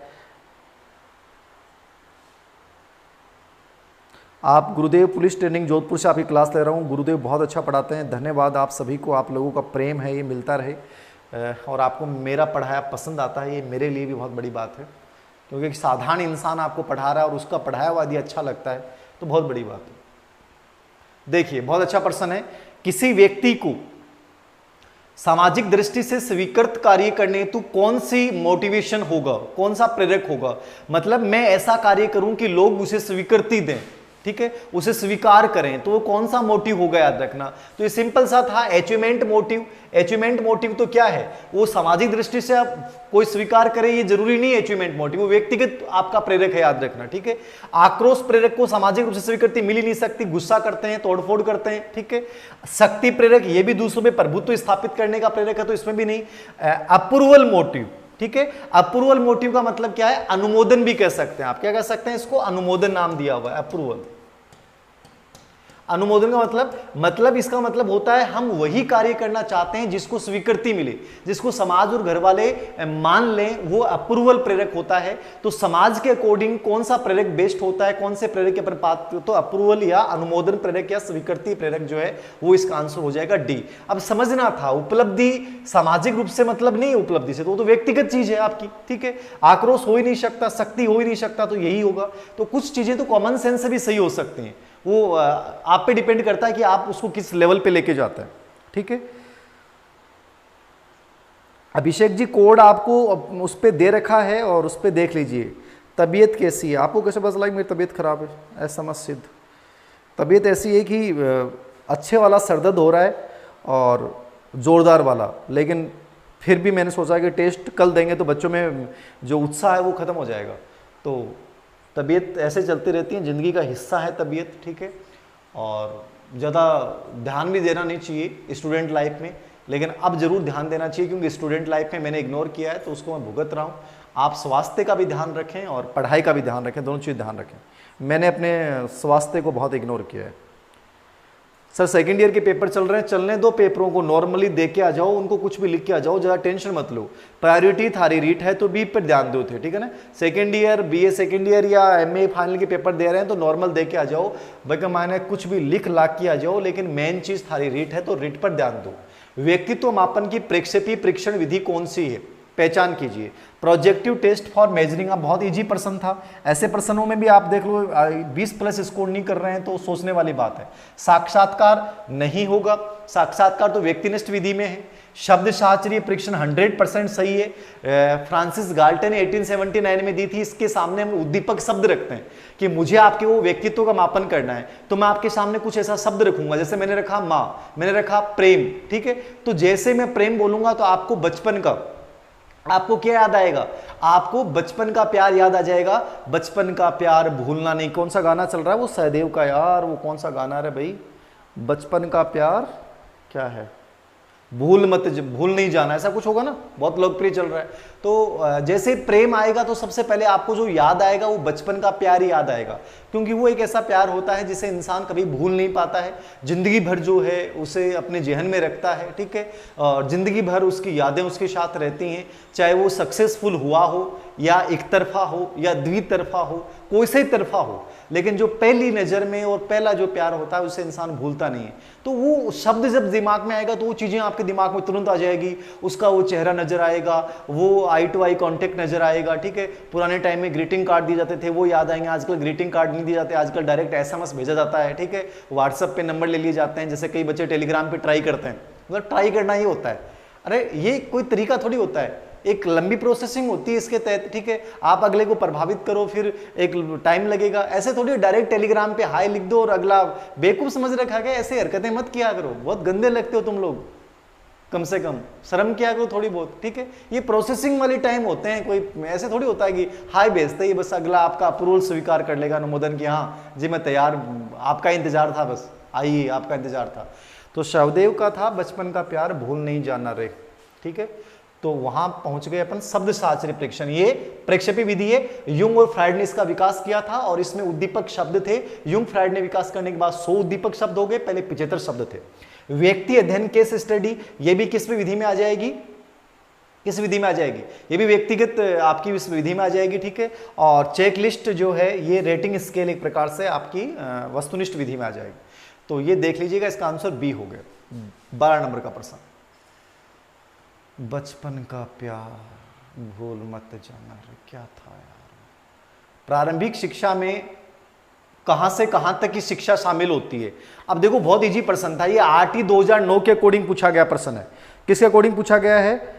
आप गुरुदेव पुलिस ट्रेनिंग जोधपुर से आपकी क्लास ले रहा हूँ, गुरुदेव बहुत अच्छा पढ़ाते हैं, धन्यवाद आप सभी को, आप लोगों का प्रेम है ये मिलता रहे और आपको मेरा पढ़ाया पसंद आता है, ये मेरे लिए भी बहुत बड़ी बात है। क्योंकि एक साधारण इंसान आपको पढ़ा रहा है और उसका पढ़ाया हुआ यदि अच्छा लगता है तो बहुत बड़ी बात है। देखिए बहुत अच्छा प्रश्न है, किसी व्यक्ति को सामाजिक दृष्टि से स्वीकृत कार्य करने हेतु कौन सी मोटिवेशन होगा, कौन सा प्रेरक होगा? मतलब मैं ऐसा कार्य करूं कि लोग उसे स्वीकृति दें, ठीक है, उसे स्वीकार करें, तो वो कौन सा मोटिव होगा, याद रखना। तो ये सिंपल सा था, अचीवमेंट मोटिव। अचीवमेंट मोटिव तो क्या है, वो सामाजिक दृष्टि से आप कोई स्वीकार करे ये जरूरी नहीं है अचीवमेंट मोटिव, वो व्यक्तिगत आपका प्रेरक है, याद रखना, ठीक है। आक्रोश प्रेरक को सामाजिक रूप से स्वीकृति मिल ही नहीं सकती, गुस्सा करते हैं, तोड़फोड़ करते हैं, ठीक है। शक्ति प्रेरक, ये भी दूसरों पे प्रभुत्व स्थापित करने का प्रेरक है, तो इसमें भी नहीं। अप्रूवल मोटिव, ठीक है, अप्रूवल मोटिव का मतलब क्या है, अनुमोदन भी कह सकते हैं आप, क्या कह सकते हैं इसको, अनुमोदन नाम दिया हुआ है, अप्रूवल। अनुमोदन का मतलब इसका मतलब होता है हम वही कार्य करना चाहते हैं जिसको स्वीकृति मिले, जिसको समाज और घर वाले मान लें, वो अप्रूवल प्रेरक होता है। तो समाज के अकॉर्डिंग कौन सा प्रेरक बेस्ट होता है, कौन से प्रेरक के बात, तो अप्रूवल या अनुमोदन प्रेरक या स्वीकृति प्रेरक जो है वो इसका आंसर हो जाएगा डी। अब समझना था, उपलब्धि सामाजिक रूप से मतलब नहीं है, उपलब्धि से तो व्यक्तिगत चीज है आपकी, ठीक है। आक्रोश हो ही नहीं सकता, शक्ति हो ही नहीं सकता, तो यही होगा। तो कुछ चीजें तो कॉमन सेंस से भी सही हो सकती हैं, वो आप पे डिपेंड करता है कि आप उसको किस लेवल पे लेके जाते हैं, ठीक है। अभिषेक जी कोड आपको उस पे दे रखा है और उस पे देख लीजिए। तबीयत कैसी है, आपको कैसे पता लगा मेरी तबीयत खराब है? ऐसा मत सिद्ध, तबीयत ऐसी है कि अच्छे वाला सरदर्द हो रहा है और जोरदार वाला, लेकिन फिर भी मैंने सोचा कि टेस्ट कल देंगे तो बच्चों में जो उत्साह है वो खत्म हो जाएगा। तो तबीयत ऐसे चलती रहती है, ज़िंदगी का हिस्सा है तबीयत, ठीक है। और ज़्यादा ध्यान भी देना नहीं चाहिए स्टूडेंट लाइफ में, लेकिन अब जरूर ध्यान देना चाहिए क्योंकि स्टूडेंट लाइफ में मैंने इग्नोर किया है तो उसको मैं भुगत रहा हूँ। आप स्वास्थ्य का भी ध्यान रखें और पढ़ाई का भी ध्यान रखें, दोनों चीज़ ध्यान रखें। मैंने अपने स्वास्थ्य को बहुत इग्नोर किया है। सर सेकेंड ईयर के पेपर चल रहे हैं, चलने दो, पेपरों को नॉर्मली दे के आ जाओ, उनको कुछ भी लिख के आ जाओ, ज़्यादा टेंशन मत लो। प्रायोरिटी थारी रीट है तो बी पर ध्यान दो थे, ठीक है ना। Second year BA second year या एमए फाइनल के पेपर दे रहे हैं तो नॉर्मल दे के आ जाओ, बल्कि माने कुछ भी लिख ला के आ जाओ, लेकिन मेन चीज़ थारी रीट है तो रीट पर ध्यान दो। व्यक्तित्व मापन की प्रक्षेपी परीक्षण विधि कौन सी है, पहचान कीजिए। प्रोजेक्टिव टेस्ट फॉर मेजरिंग, अब बहुत इजी प्रश्न था, ऐसे प्रश्नों में भी आप देख लो 20+ स्कोर नहीं कर रहे हैं तो सोचने वाली बात है। साक्षात्कार नहीं होगा, साक्षात्कार तो व्यक्तिनिष्ठ विधि में है। शब्द शास्त्रीय परीक्षण 100% सही है, फ्रांसिस गाल्टन ने 1879 में दी थी। इसके सामने हम उद्दीपक शब्द रखते हैं कि मुझे आपके वो व्यक्तित्व का मापन करना है, तो मैं आपके सामने कुछ ऐसा शब्द रखूंगा, जैसे मैंने रखा माँ, मैंने रखा प्रेम, ठीक है। तो जैसे मैं प्रेम बोलूंगा तो आपको बचपन का, आपको क्या याद आएगा, आपको बचपन का प्यार याद आ जाएगा। बचपन का प्यार भूलना नहीं, कौन सा गाना चल रहा है वो सहदेव का, यार वो कौन सा गाना है भाई, बचपन का प्यार क्या है, भूल नहीं जाना, ऐसा कुछ होगा ना, बहुत लोकप्रिय चल रहा है। तो जैसे प्रेम आएगा तो सबसे पहले आपको जो याद आएगा वो बचपन का प्यार ही याद आएगा, क्योंकि वो एक ऐसा प्यार होता है जिसे इंसान कभी भूल नहीं पाता है, जिंदगी भर जो है उसे अपने जेहन में रखता है, ठीक है, और जिंदगी भर उसकी यादें उसके साथ रहती हैं, चाहे वो सक्सेसफुल हुआ हो या एक तरफा हो या द्वितरफा हो, कोई से तरफा हो, लेकिन जो पहली नज़र में और पहला जो प्यार होता है उसे इंसान भूलता नहीं है। तो वो शब्द जब दिमाग में आएगा तो वो चीज़ें आपके दिमाग में तुरंत आ जाएगी, उसका वो चेहरा नजर आएगा, वो आई टू आई कॉन्टेक्ट नजर आएगा, ठीक है। पुराने टाइम में ग्रीटिंग कार्ड दिए जाते थे वो याद आएंगे, आजकल ग्रीटिंग कार्ड नहीं दिए जाते, आजकल डायरेक्ट SMS भेजा जाता है, ठीक है, व्हाट्सएप पे नंबर ले लिए जाते हैं, जैसे कई बच्चे टेलीग्राम पे ट्राई करते हैं, मतलब ट्राई करना ही होता है। अरे ये कोई तरीका थोड़ी होता है, एक लंबी प्रोसेसिंग होती है इसके तहत, ठीक है, आप अगले को प्रभावित करो फिर एक टाइम लगेगा, ऐसे थोड़ी डायरेक्ट टेलीग्राम पे हाय लिख दो और अगला बेवकूफ समझ रखा है। ऐसे हरकतें मत किया करो, बहुत गंदे लगते हो तुम लोग, कम से कम शर्म किया करो थोड़ी बहुत, ठीक है। ये प्रोसेसिंग वाले टाइम होते हैं, कोई ऐसे थोड़ी होता है कि हाय भेजते ही बस अगला आपका अप्रूवल स्वीकार कर लेगा, अनुमोदन की हाँ जी मैं तैयार, आपका इंतजार था, बस आइए आपका इंतजार था। तो शवदेव का था बचपन का प्यार भूल नहीं जाना रे, ठीक है। तो वहां पहुंच गए अपन शब्द शास्त्रीय प्रेक्षण, ये प्रेक्षेपी विधि है, युंग और फ्राइड ने इसका विकास किया था और इसमें उद्दीपक शब्द थे। युंग फ्राइड ने विकास करने के बाद 100 उद्दीपक शब्द हो गए, पहले 75 शब्द थे। व्यक्ति अध्ययन केस स्टडी, ये भी किस विधि में आ जाएगी, किस विधि में आ जाएगी, ये भी व्यक्तिगत आपकी इस विधि में आ जाएगी, ठीक है। और चेक लिस्ट जो है ये रेटिंग स्केल एक प्रकार से आपकी वस्तुनिष्ठ विधि में आ जाएगी। तो ये देख लीजिएगा, इसका आंसर बी हो गया, 12 नंबर का प्रश्न। बचपन का प्यार भूल मत जाना रे, क्या था यार। प्रारंभिक शिक्षा में कहां से कहां तक की शिक्षा शामिल होती है। अब देखो बहुत इजी प्रश्न था ये, RT 2009 के अकॉर्डिंग पूछा गया प्रश्न है। किसके अकॉर्डिंग पूछा गया है,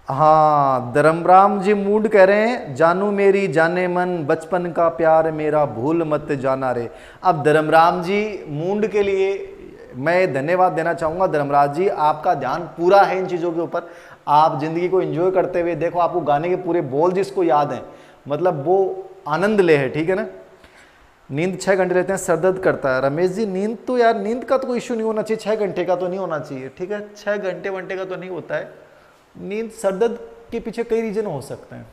हाँ धर्मराम जी मूड कह रहे हैं, जानू मेरी जाने मन बचपन का प्यार मेरा भूल मत जाना रे। अब धर्मराम जी मूड के लिए मैं धन्यवाद देना चाहूंगा। धर्मराज जी आपका ध्यान पूरा है इन चीजों के ऊपर, आप जिंदगी को एंजॉय करते हुए, देखो आपको गाने के पूरे बोल जिसको याद हैं, मतलब वो आनंद ले है, ठीक है ना। नींद 6 घंटे लेते हैं, सर दर्द करता है। रमेश जी नींद तो यार, नींद का तो कोई इशू नहीं होना चाहिए, 6 घंटे का तो नहीं होना चाहिए, ठीक है, 6 घंटे का तो नहीं होता है नींद। सर दर्द के पीछे कई रीजन हो सकते हैं,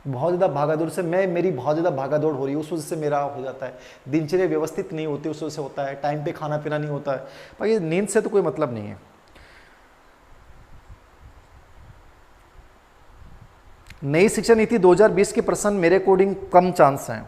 बहुत ज़्यादा भागादौड़ से, मेरी बहुत ज़्यादा भागादौड़ हो रही है उस वजह से मेरा हो जाता है, दिनचर्या व्यवस्थित नहीं होती उस वजह से होता है, टाइम पे खाना पीना नहीं होता है, बाकी नींद से तो कोई मतलब नहीं है। नई शिक्षा नीति 2020 के प्रश्न मेरे अकॉर्डिंग कम चांस हैं।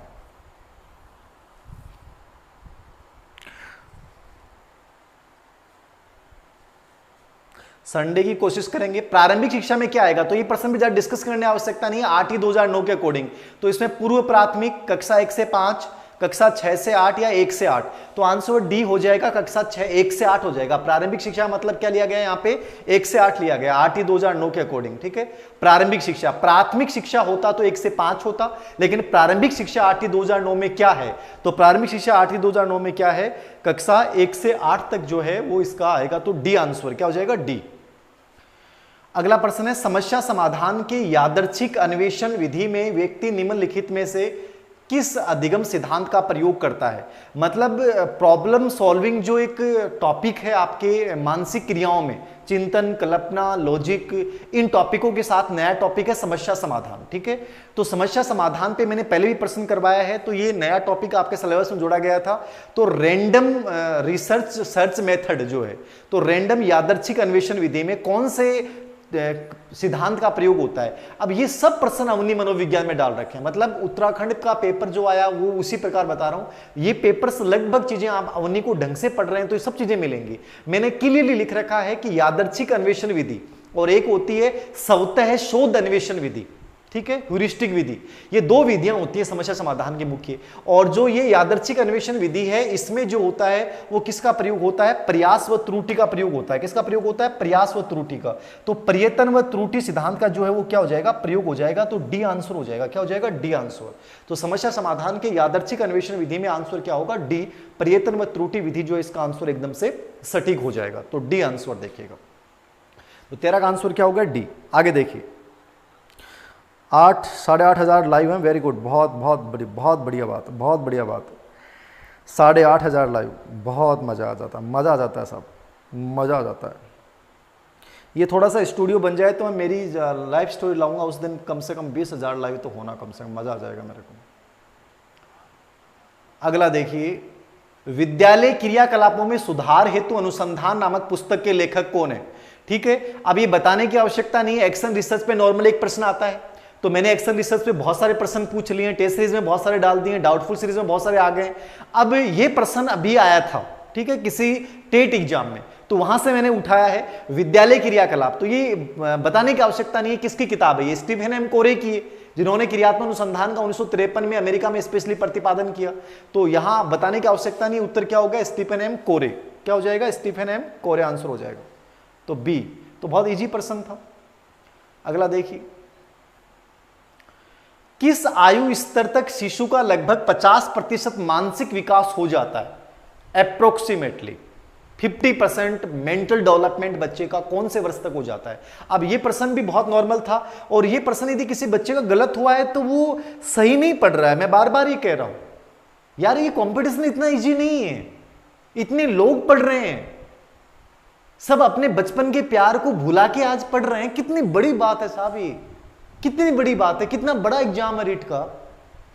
संडे की कोशिश करेंगे। प्रारंभिक शिक्षा में क्या आएगा, तो ये प्रश्न भी ज्यादा डिस्कस करने की आवश्यकता नहीं है, RT 2009 के अकॉर्डिंग। तो इसमें पूर्व प्राथमिक कक्षा 1 से 5, कक्षा 6 से 8 या 1 से 8, तो आंसर डी हो जाएगा, कक्षा 6 1 से 8 हो जाएगा। प्रारंभिक शिक्षा मतलब क्या लिया गया यहाँ पे, 1 से 8 लिया गया RT 2009 के अकॉर्डिंग, ठीक है। प्रारंभिक शिक्षा, प्राथमिक शिक्षा होता तो 1 से 5 होता, लेकिन प्रारंभिक शिक्षा RT 2009 में क्या है, तो प्रारंभिक शिक्षा RT 2009 में क्या है, कक्षा 1 से 8 तक जो है वो इसका आएगा, तो डी आंसर क्या हो जाएगा, डी। अगला प्रश्न है, समस्या समाधान के यादृच्छिक अन्वेषण विधि में व्यक्ति निम्नलिखित में से किस अधिगम सिद्धांत का प्रयोग करता है। मतलब प्रॉब्लम सॉल्विंग जो एक टॉपिक है आपके मानसिक क्रियाओं में, चिंतन, कल्पना, लॉजिक, इन टॉपिकों के साथ नया टॉपिक है समस्या समाधान, ठीक है। तो समस्या समाधान पे मैंने पहले भी प्रश्न करवाया है, तो ये नया टॉपिक आपके सिलेबस में जोड़ा गया था। तो रैंडम रिसर्च सर्च मेथड जो है, तो रैंडम यादृच्छिक अन्वेषण विधि में कौन से सिद्धांत का प्रयोग होता है। अब ये सब प्रश्न अवनी मनोविज्ञान में डाल रखे हैं, मतलब उत्तराखंड का पेपर जो आया वो उसी प्रकार बता रहा हूं। ये पेपर्स लगभग चीजें आप अवनी को ढंग से पढ़ रहे हैं तो ये सब चीजें मिलेंगी। मैंने क्लियरली लिख रखा है कि यादृच्छिक अन्वेषण विधि और एक होती है स्वतः शोध अन्वेषण विधि, ठीक है, ह्यूरिस्टिक विधि। ये दो विधियां होती है समस्या समाधान की मुख्य। और जो ये यादृच्छिक अन्वेषण विधि है, इसमें जो होता है वो किसका प्रयोग होता है, प्रयास व त्रुटि का प्रयोग होता है। किसका प्रयोग होता है, प्रयास व त्रुटि का। तो प्रयत्न व त्रुटि सिद्धांत का जो है वो क्या हो जाएगा, प्रयोग हो जाएगा। तो डी आंसर हो जाएगा, क्या हो जाएगा, डी आंसर। तो समस्या समाधान के यादृच्छिक अन्वेषण विधि में आंसर क्या होगा, डी। प्रयत्न व त्रुटि विधि जो इसका आंसर एकदम से सटीक हो जाएगा। तो डी आंसर देखिएगा। तो 13 का आंसर क्या होगा, डी। आगे देखिए, 8 साढ़े 8 हज़ार लाइव हैं, वेरी गुड, बहुत बढ़िया बात, बहुत बढ़िया बात। 8.5 हज़ार लाइव, बहुत मज़ा आ जाता है सब, मज़ा आ जाता है। ये थोड़ा सा स्टूडियो बन जाए तो मैं मेरी लाइव स्टोरी लाऊंगा उस दिन, कम से कम 20,000 लाइव तो होना, कम से कम मजा आ जाएगा मेरे को। अगला देखिए, विद्यालय क्रियाकलापों में सुधार हेतु अनुसंधान नामक पुस्तक के लेखक कौन है? ठीक है, अब ये बताने की आवश्यकता नहीं है, एक्शन रिसर्च पे नॉर्मल एक प्रश्न आता है, तो मैंने एक्शन रिसर्च पे बहुत सारे प्रश्न पूछ लिए, टेस्ट सीरीज में बहुत सारे डाल दिए, डाउटफुल सीरीज में बहुत सारे आ गए। अब ये प्रश्न अभी आया था, ठीक है, किसी टेट एग्जाम में, तो वहां से मैंने उठाया है विद्यालय क्रियाकलाप। तो ये बताने की आवश्यकता नहीं है किसकी किताब है, ये स्टीफन एम कोरे की है, जिन्होंने क्रियात्मक अनुसंधान का 1953 में अमेरिका में स्पेशली प्रतिपादन किया। तो यहां बताने की आवश्यकता नहीं, उत्तर क्या होगा? स्टीफन एम कोरे। क्या हो जाएगा? स्टीफन एम कोरे आंसर हो जाएगा। तो बी। तो बहुत इजी प्रश्न था। अगला देखिए, किस आयु स्तर तक शिशु का लगभग 50% मानसिक विकास हो जाता है? अप्रोक्सीमेटली 50% मेंटल डेवलपमेंट बच्चे का कौन से वर्ष तक हो जाता है? अब ये प्रश्न भी बहुत नॉर्मल था, और ये प्रश्न यदि किसी बच्चे का गलत हुआ है तो वो सही नहीं पढ़ रहा है। मैं बार बार ये कह रहा हूं यार, ये कंपटीशन इतना इजी नहीं है, इतने लोग पढ़ रहे हैं, सब अपने बचपन के प्यार को भुला के आज पढ़ रहे हैं। कितनी बड़ी बात है साहब, ये कितनी बड़ी बात है, कितना बड़ा एग्जाम है रीट का।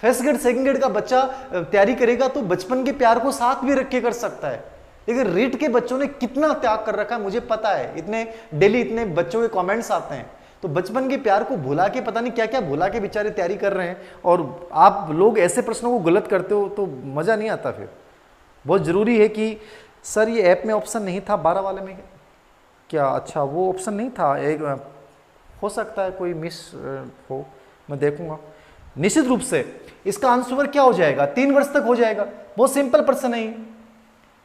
फर्स्ट ग्रेड सेकंड ग्रेड का बच्चा तैयारी करेगा तो बचपन के प्यार को साथ भी रख के कर सकता है, लेकिन रीट के बच्चों ने कितना त्याग कर रखा है मुझे पता है। इतने डेली इतने बच्चों के कमेंट्स आते हैं, तो बचपन के प्यार को भुला के पता नहीं क्या क्या भुला के बेचारे तैयारी कर रहे हैं, और आप लोग ऐसे प्रश्नों को गलत करते हो तो मजा नहीं आता। फिर बहुत जरूरी है कि सर ये ऐप में ऑप्शन नहीं था 12 वाले में क्या? अच्छा वो ऑप्शन नहीं था, एक हो सकता है कोई मिस हो, मैं देखूंगा। निश्चित रूप से इसका आंसर क्या हो जाएगा? 3 वर्ष तक हो जाएगा। बहुत सिंपल प्रश्न है,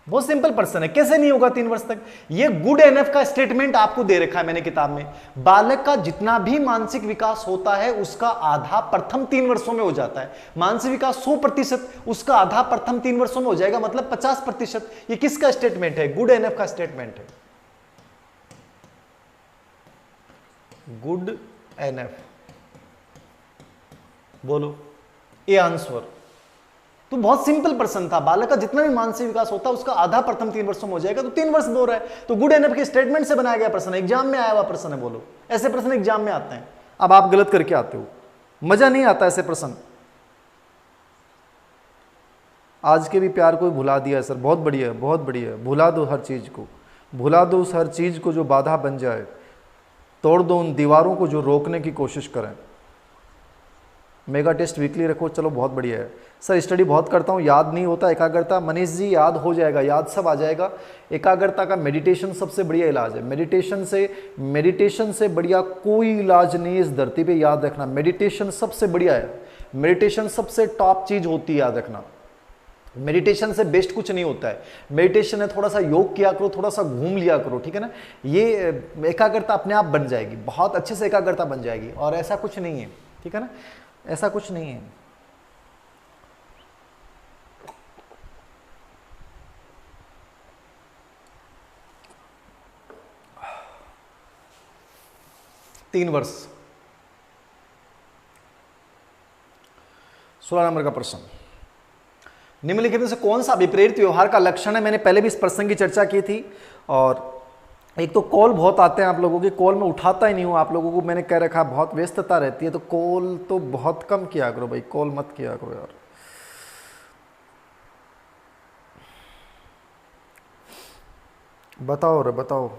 बहुत सिंपल प्रश्न है। कैसे नहीं होगा 3 वर्ष तक? ये गुड एनफ का स्टेटमेंट आपको दे रखा है मैंने किताब में। बालक का जितना भी मानसिक विकास होता है उसका आधा प्रथम 3 वर्षों में हो जाता है। मानसिक विकास 100%, उसका आधा प्रथम 3 वर्षों में हो जाएगा, मतलब 50%। ये किसका स्टेटमेंट है? गुड एनफ का स्टेटमेंट है। गुड एनफ, बोलो ए आंसर। तो बहुत सिंपल प्रश्न था, बालक का जितना भी मानसिक विकास होता है उसका आधा प्रथम 3 वर्षों में हो जाएगा, तो 3 वर्ष बोल रहा है। तो गुड एनफ के स्टेटमेंट से बनाया गया प्रश्न, एग्जाम में आया हुआ प्रश्न है। बोलो, ऐसे प्रश्न एग्जाम में आते हैं। अब आप गलत करके आते हो, मजा नहीं आता ऐसे प्रश्न। आज के भी प्यार को भुला दिया सर, बहुत बढ़िया, बहुत बढ़िया। भुला दो हर चीज को, भुला दो उस हर चीज को जो बाधा बन जाए, तोड़ दो उन दीवारों को जो रोकने की कोशिश करें। मेगा टेस्ट वीकली रखो, चलो बहुत बढ़िया है सर। स्टडी बहुत करता हूँ, याद नहीं होता। एकाग्रता, मनीष जी याद हो जाएगा, याद सब आ जाएगा। एकाग्रता का मेडिटेशन सबसे बढ़िया इलाज है। मेडिटेशन से बढ़िया कोई इलाज नहीं है इस धरती पे, याद रखना। मेडिटेशन सबसे बढ़िया है, मेडिटेशन सबसे टॉप चीज होती है, याद रखना। मेडिटेशन से बेस्ट कुछ नहीं होता है। मेडिटेशन है थोड़ा सा योग किया करो, थोड़ा सा घूम लिया करो, ठीक है ना। ये एकाग्रता अपने आप बन जाएगी, बहुत अच्छे से एकाग्रता बन जाएगी। और ऐसा कुछ नहीं है, ठीक है ना, ऐसा कुछ नहीं है। तीन वर्ष। 16 नंबर का प्रश्न, निम्नलिखित में से कौन सा विपरीत व्यवहार का लक्षण है? मैंने पहले भी इस प्रश्न की चर्चा की थी। और एक तो कॉल बहुत आते हैं आप लोगों के, कॉल में उठाता ही नहीं हूँ आप लोगों को, मैंने कह रखा बहुत व्यस्तता रहती है, तो कॉल तो बहुत कम किया करो भाई, कॉल मत किया करो यार। बताओ रे बताओ,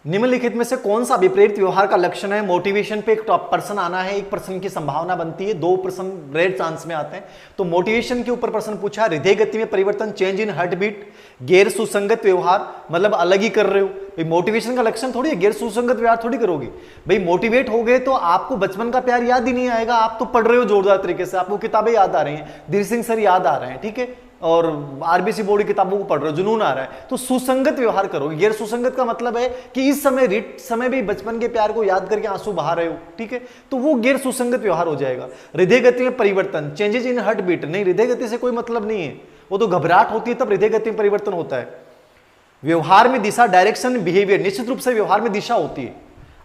निम्नलिखित में से कौन सा विपरीत व्यवहार का लक्षण है? मोटिवेशन पे एक टॉप प्रश्न आना है, एक प्रश्न की संभावना बनती है, 2 प्रश्न रेयर चांस में आते हैं। तो मोटिवेशन के ऊपर प्रश्न पूछा, हृदय गति में परिवर्तन, चेंज इन हार्ट बीट, गैर सुसंगत व्यवहार, मतलब अलग ही कर रहे हो भाई। मोटिवेशन का लक्षण थोड़ी है गैर सुसंगत व्यवहार थोड़ी करोगे भाई। मोटिवेट हो गए तो आपको बचपन का प्यार याद ही नहीं आएगा, आप तो पढ़ रहे हो जोरदार तरीके से, आपको किताबें याद आ रही हैं, धीर सिंह सर याद आ रहे हैं, ठीक है, और आरबीसी बोर्ड की किताबों को पढ़ रहे हो, जुनून आ रहा है, तो सुसंगत व्यवहार करोगे। गैर सुसंगत का मतलब है कि इस समय रीट समय भी बचपन के प्यार को याद करके आंसू बहा रहे हो, ठीक है, तो वो गैर सुसंगत व्यवहार हो जाएगा। हृदय गति में परिवर्तन, चेंजेस इन हार्ट बीट, नहीं, हृदय गति से कोई मतलब नहीं है, वो तो घबराहट होती है तब हृदय गति में परिवर्तन होता है। व्यवहार में दिशा, डायरेक्शन, बिहेवियर, निश्चित रूप से व्यवहार में दिशा होती है।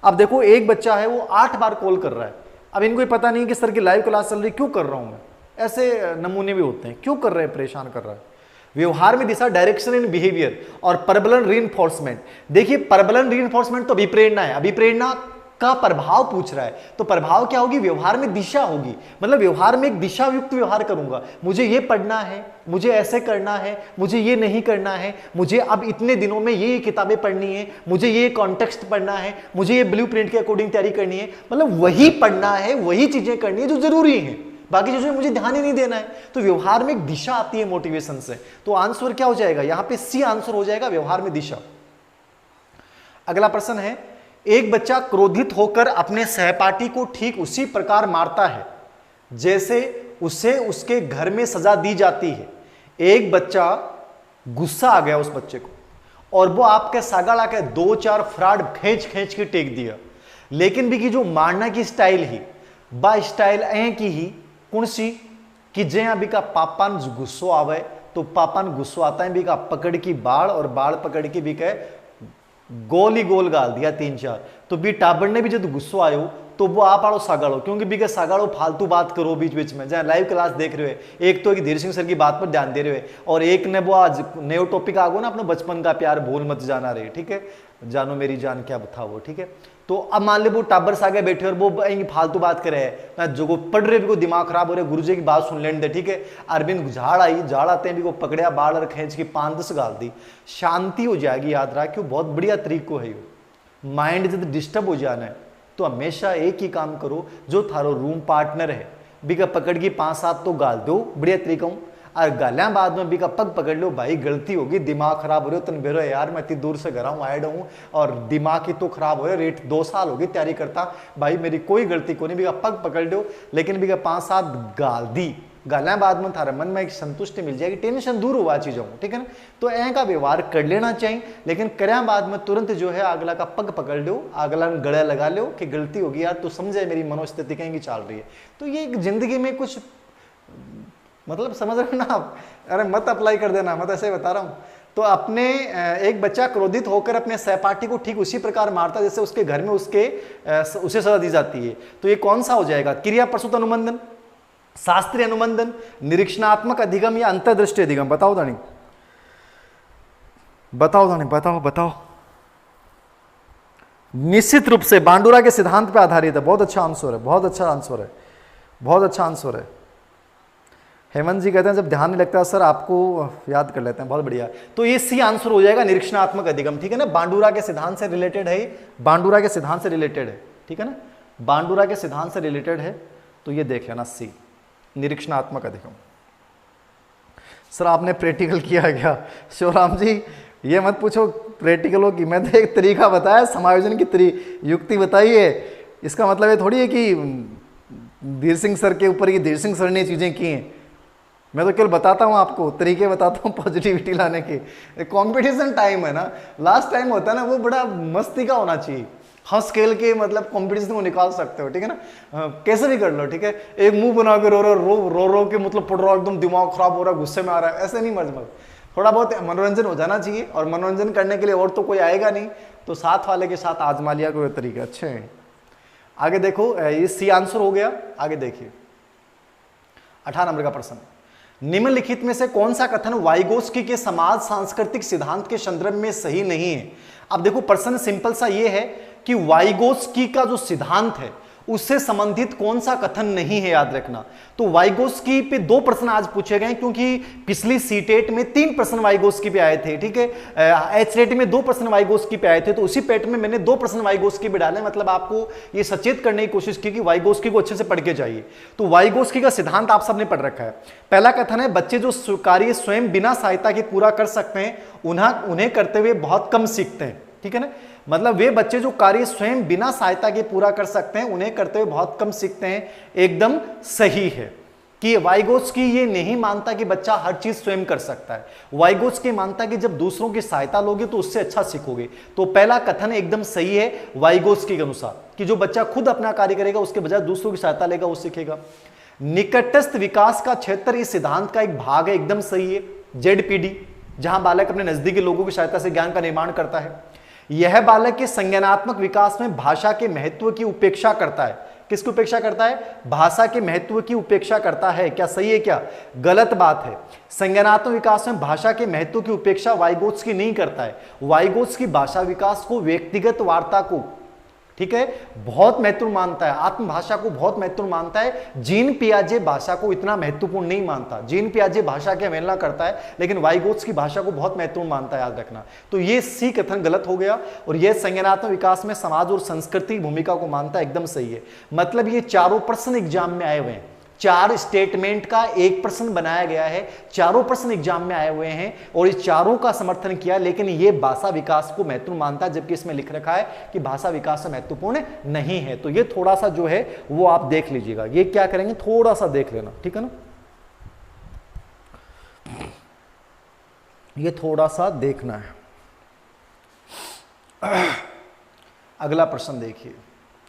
अब देखो एक बच्चा है वो 8 बार कॉल कर रहा है, अब इनको पता नहीं कि सर की लाइव क्लास चल रही, क्यों कर रहा हूं मैं, ऐसे नमूने भी होते हैं, क्यों कर रहे हैं, परेशान कर रहा है। व्यवहार में दिशा, डायरेक्शन इन बिहेवियर, और परबलन रीइंफोर्समेंट। देखिए परबलन रीइंफोर्समेंट तो अभिप्रेरणा है, अभिप्रेरणा का प्रभाव पूछ रहा है, तो प्रभाव क्या होगी, व्यवहार में दिशा होगी, मतलब व्यवहार में एक दिशा युक्त व्यवहार करूंगा, मुझे ये पढ़ना है, मुझे ऐसे करना है, मुझे ये नहीं करना है, मुझे अब इतने दिनों में ये किताबें पढ़नी है, मुझे ये कॉन्टेक्स्ट पढ़ना है, मुझे ये ब्लूप्रिंट के अकॉर्डिंग तैयारी करनी है, मतलब वही पढ़ना है, वही चीजें करनी है जो जरूरी है, बाकी चीजों में मुझे ध्यान ही नहीं देना है। तो व्यवहार में एक दिशा आती है मोटिवेशन से, तो आंसर क्या हो जाएगा, यहां पे सी आंसर हो जाएगा, व्यवहार में दिशा। अगला प्रश्न है, एक बच्चा क्रोधित होकर अपने सहपाठी को ठीक उसी प्रकार मारता है जैसे उसे उसके घर में सजा दी जाती है। एक बच्चा, गुस्सा आ गया उस बच्चे को और वो आपके सागा लाके 2-4 फ्राड खींच खींच के टेक दिया, लेकिन भी की जो मारना की स्टाइल ही बा स्टाइल ऐ की ही कौन सी कि जे अभी का पापान गुस्सो आवे तो पापान गुस्सो आता है भी का पकड़ की बाढ़ और बाढ़ पकड़ के भी कहे गोल ही गोल गाल दिया 3-4, तो भी टाबर ने भी जब गुस्सो आयो तो वो आप आड़ो सागाड़ो, क्योंकि भी सागाड़ो फालतू बात करो बीच बीच में, जहाँ लाइव क्लास देख रहे हो, एक तो एक धीर सिंह सर की बात पर ध्यान दे रहे हो और एक ने वो आज नयो टॉपिक आ गो ना, अपना बचपन का प्यार भूल मत जाना रहे, ठीक है, जानो मेरी जान क्या था वो, ठीक है। तो अब मान ले वो टाबर सागे बैठे और वो फालतू बात करे है, जो को पढ़ रहे भी को दिमाग खराब हो रहे, गुरुजी की बात सुन लेने दे, ठीक है। अरविंद झाड़ आई, झाड़ आते हैं भी को पकड़िया बाढ़ और खींच के 5-10 गाल दी, शांति हो जाएगी। याद रहा क्यों, बहुत बढ़िया तरीको है यो। माइंड जब डिस्टर्ब हो जाना है तो हमेशा एक ही काम करो, जो थारो रूम पार्टनर है बिका पकड़ की 5-7 तो गाल दो, बढ़िया तरीका हूं, और गालियां बाद में बिका पग पकड़ लो, भाई गलती होगी, दिमाग खराब हो रहे हो, तन बेरो यार मैं इतनी दूर से घर हूँ आया हूँ और दिमाग ही तो खराब हो रहा है, रेट 2 साल होगी तैयारी करता, भाई मेरी कोई गलती को नहीं, बिका पग पकड़ लो, लेकिन बिका 5-7 गाल दी, गालियां बाद में थारे मन में एक संतुष्टि मिल जाएगी, टेंशन दूर हुआ चीजों, ठीक है ना। तो ऐ का व्यवहार कर लेना चाहिए, लेकिन कर्या बाद में तुरंत जो है अगला का पग पकड़ लो, अगला गले लगा लो कि गलती होगी यार, तो समझे मेरी मनोस्थिति कहीं की चल रही है। तो ये जिंदगी में कुछ मतलब समझ रहे ना आप, अरे मत अप्लाई कर देना, मैं तो ऐसे बता रहा हूं। तो अपने एक बच्चा क्रोधित होकर अपने सहपाठी को ठीक उसी प्रकार मारता जैसे उसके घर में उसे सजा दी जाती है। तो ये कौन सा हो जाएगा, क्रिया प्रसूत अनुबंधन, शास्त्रीय अनुबंधन, निरीक्षणात्मक अधिगम या अंतर्दृष्टि अधिगम? बताओ दानी, बताओ दानी, बताओ बताओ। निश्चित रूप से बांडुरा के सिद्धांत पर आधारित है। बहुत अच्छा आंसर है, बहुत अच्छा आंसर है, बहुत अच्छा आंसर है। हेमंत जी कहते हैं जब ध्यान नहीं लगता सर आपको याद कर लेते हैं, बहुत बढ़िया। तो ये सी आंसर हो जाएगा, निरीक्षणात्मक अधिगम, ठीक है ना, बांडुरा के सिद्धांत से रिलेटेड है, बांडुरा के सिद्धांत से रिलेटेड है, ठीक है ना, बांडुरा के सिद्धांत से रिलेटेड है। तो ये देख लेना सी, निरीक्षणात्मक अधिगम। सर आपने प्रैक्टिकल किया क्या? शिवराम जी ये मत पूछो प्रैक्टिकल की, मैं तो एक तरीका बताया, समायोजन की युक्ति बताई है, इसका मतलब ये थोड़ी है कि धीर सिंह सर के ऊपर ही धीर सिंह सर ने चीजें की हैं, मैं तो केवल बताता हूँ आपको, तरीके बताता हूँ पॉजिटिविटी लाने के। कंपटीशन टाइम है ना, लास्ट टाइम होता है ना, वो बड़ा मस्ती का होना चाहिए, हंस खेल के मतलब कंपटीशन को निकाल सकते हो, ठीक है ना, कैसे भी कर लो, ठीक है। एक मुंह बना के रो के मतलब पढ़ रहा हो, एकदम दिमाग खराब हो रहा है, गुस्से में आ रहा है, ऐसे नहीं मत, थोड़ा बहुत मनोरंजन हो जाना चाहिए, और मनोरंजन करने के लिए और तो कोई आएगा नहीं, तो साथ वाले के साथ आजमा लिया कोई तरीके अच्छे हैं। आगे देखो, ये सी आंसर हो गया। आगे देखिए 18 नंबर का प्रश्न, निम्नलिखित में से कौन सा कथन वाइगोस्की के समाज सांस्कृतिक सिद्धांत के संदर्भ में सही नहीं है? अब देखो प्रश्न सिंपल सा ये है कि वाइगोस्की का जो सिद्धांत है उससे संबंधित कौन सा कथन नहीं है, याद रखना। तो वाइगोस्की पे 2 प्रश्न आज पूछे गए, क्योंकि पिछली सीटेट में 3 प्रश्न वाइगोस्की पे आए थे, ठीक है, एचरेट में 2 प्रश्न वाइगोस्की पे आए थे, तो उसी पेट में मैंने 2 प्रश्न वाइगोस्की पे डाले, मतलब आपको ये सचेत करने की कोशिश की कि वाइगोस्की को अच्छे से पढ़ के जाइए। तो वाइगोस्की का सिद्धांत आप सबने पढ़ रखा है। पहला कथन है, बच्चे जो कार्य स्वयं बिना सहायता के पूरा कर सकते हैं उन्हें करते हुए बहुत कम सीखते हैं, ठीक है ना, मतलब वे बच्चे जो कार्य स्वयं बिना सहायता के पूरा कर सकते हैं उन्हें करते हुए बहुत कम सीखते हैं, एकदम सही है। कि वाइगोस्की ये नहीं मानता कि बच्चा हर चीज स्वयं कर सकता है, वाइगोस्की मानता कि जब दूसरों की सहायता लोगे तो उससे अच्छा सीखोगे। तो पहला कथन एकदम सही है वाइगोस्की के अनुसार, कि जो बच्चा खुद अपना कार्य करेगा उसके बजाय दूसरों की सहायता लेगा वो सीखेगा। निकटस्थ विकास का क्षेत्र इस सिद्धांत का एक भाग है, एकदम सही है, जेडपीडी, जहां बालक अपने नजदीकी लोगों की सहायता से ज्ञान का निर्माण करता है। यह बालक के संज्ञानात्मक विकास में भाषा के महत्व की उपेक्षा करता है, किसकी उपेक्षा करता है? भाषा के महत्व की उपेक्षा करता है। क्या सही है? क्या गलत बात है? संज्ञानात्मक विकास में भाषा के महत्व की उपेक्षा वाइगोत्स्की नहीं करता है। वाइगोत्स्की भाषा विकास को, व्यक्तिगत वार्ता को, ठीक है, बहुत महत्वपूर्ण मानता है, आत्मभाषा को बहुत महत्वपूर्ण मानता है। जीन पियाजे भाषा को इतना महत्वपूर्ण नहीं मानता। जीन पियाजे भाषा की अवहेलना करता है, लेकिन वाइगोत्स्की भाषा को बहुत महत्वपूर्ण मानता है, याद रखना। तो ये सी कथन गलत हो गया, और यह संज्ञानात्मक विकास में समाज और संस्कृति की भूमिका को मानता है, एकदम सही है। मतलब ये चारों प्रश्न एग्जाम में आए हुए हैं, 4 स्टेटमेंट का एक प्रश्न बनाया गया है, चारों प्रश्न एग्जाम में आए हुए हैं, और इस चारों का समर्थन किया, लेकिन ये भाषा विकास को महत्वपूर्ण मानता है, जबकि इसमें लिख रखा है कि भाषा विकास से महत्वपूर्ण नहीं है। तो ये थोड़ा सा जो है वो आप देख लीजिएगा, ये क्या करेंगे, थोड़ा सा देख लेना, ठीक है ना, ये थोड़ा सा देखना है। अगला प्रश्न देखिए,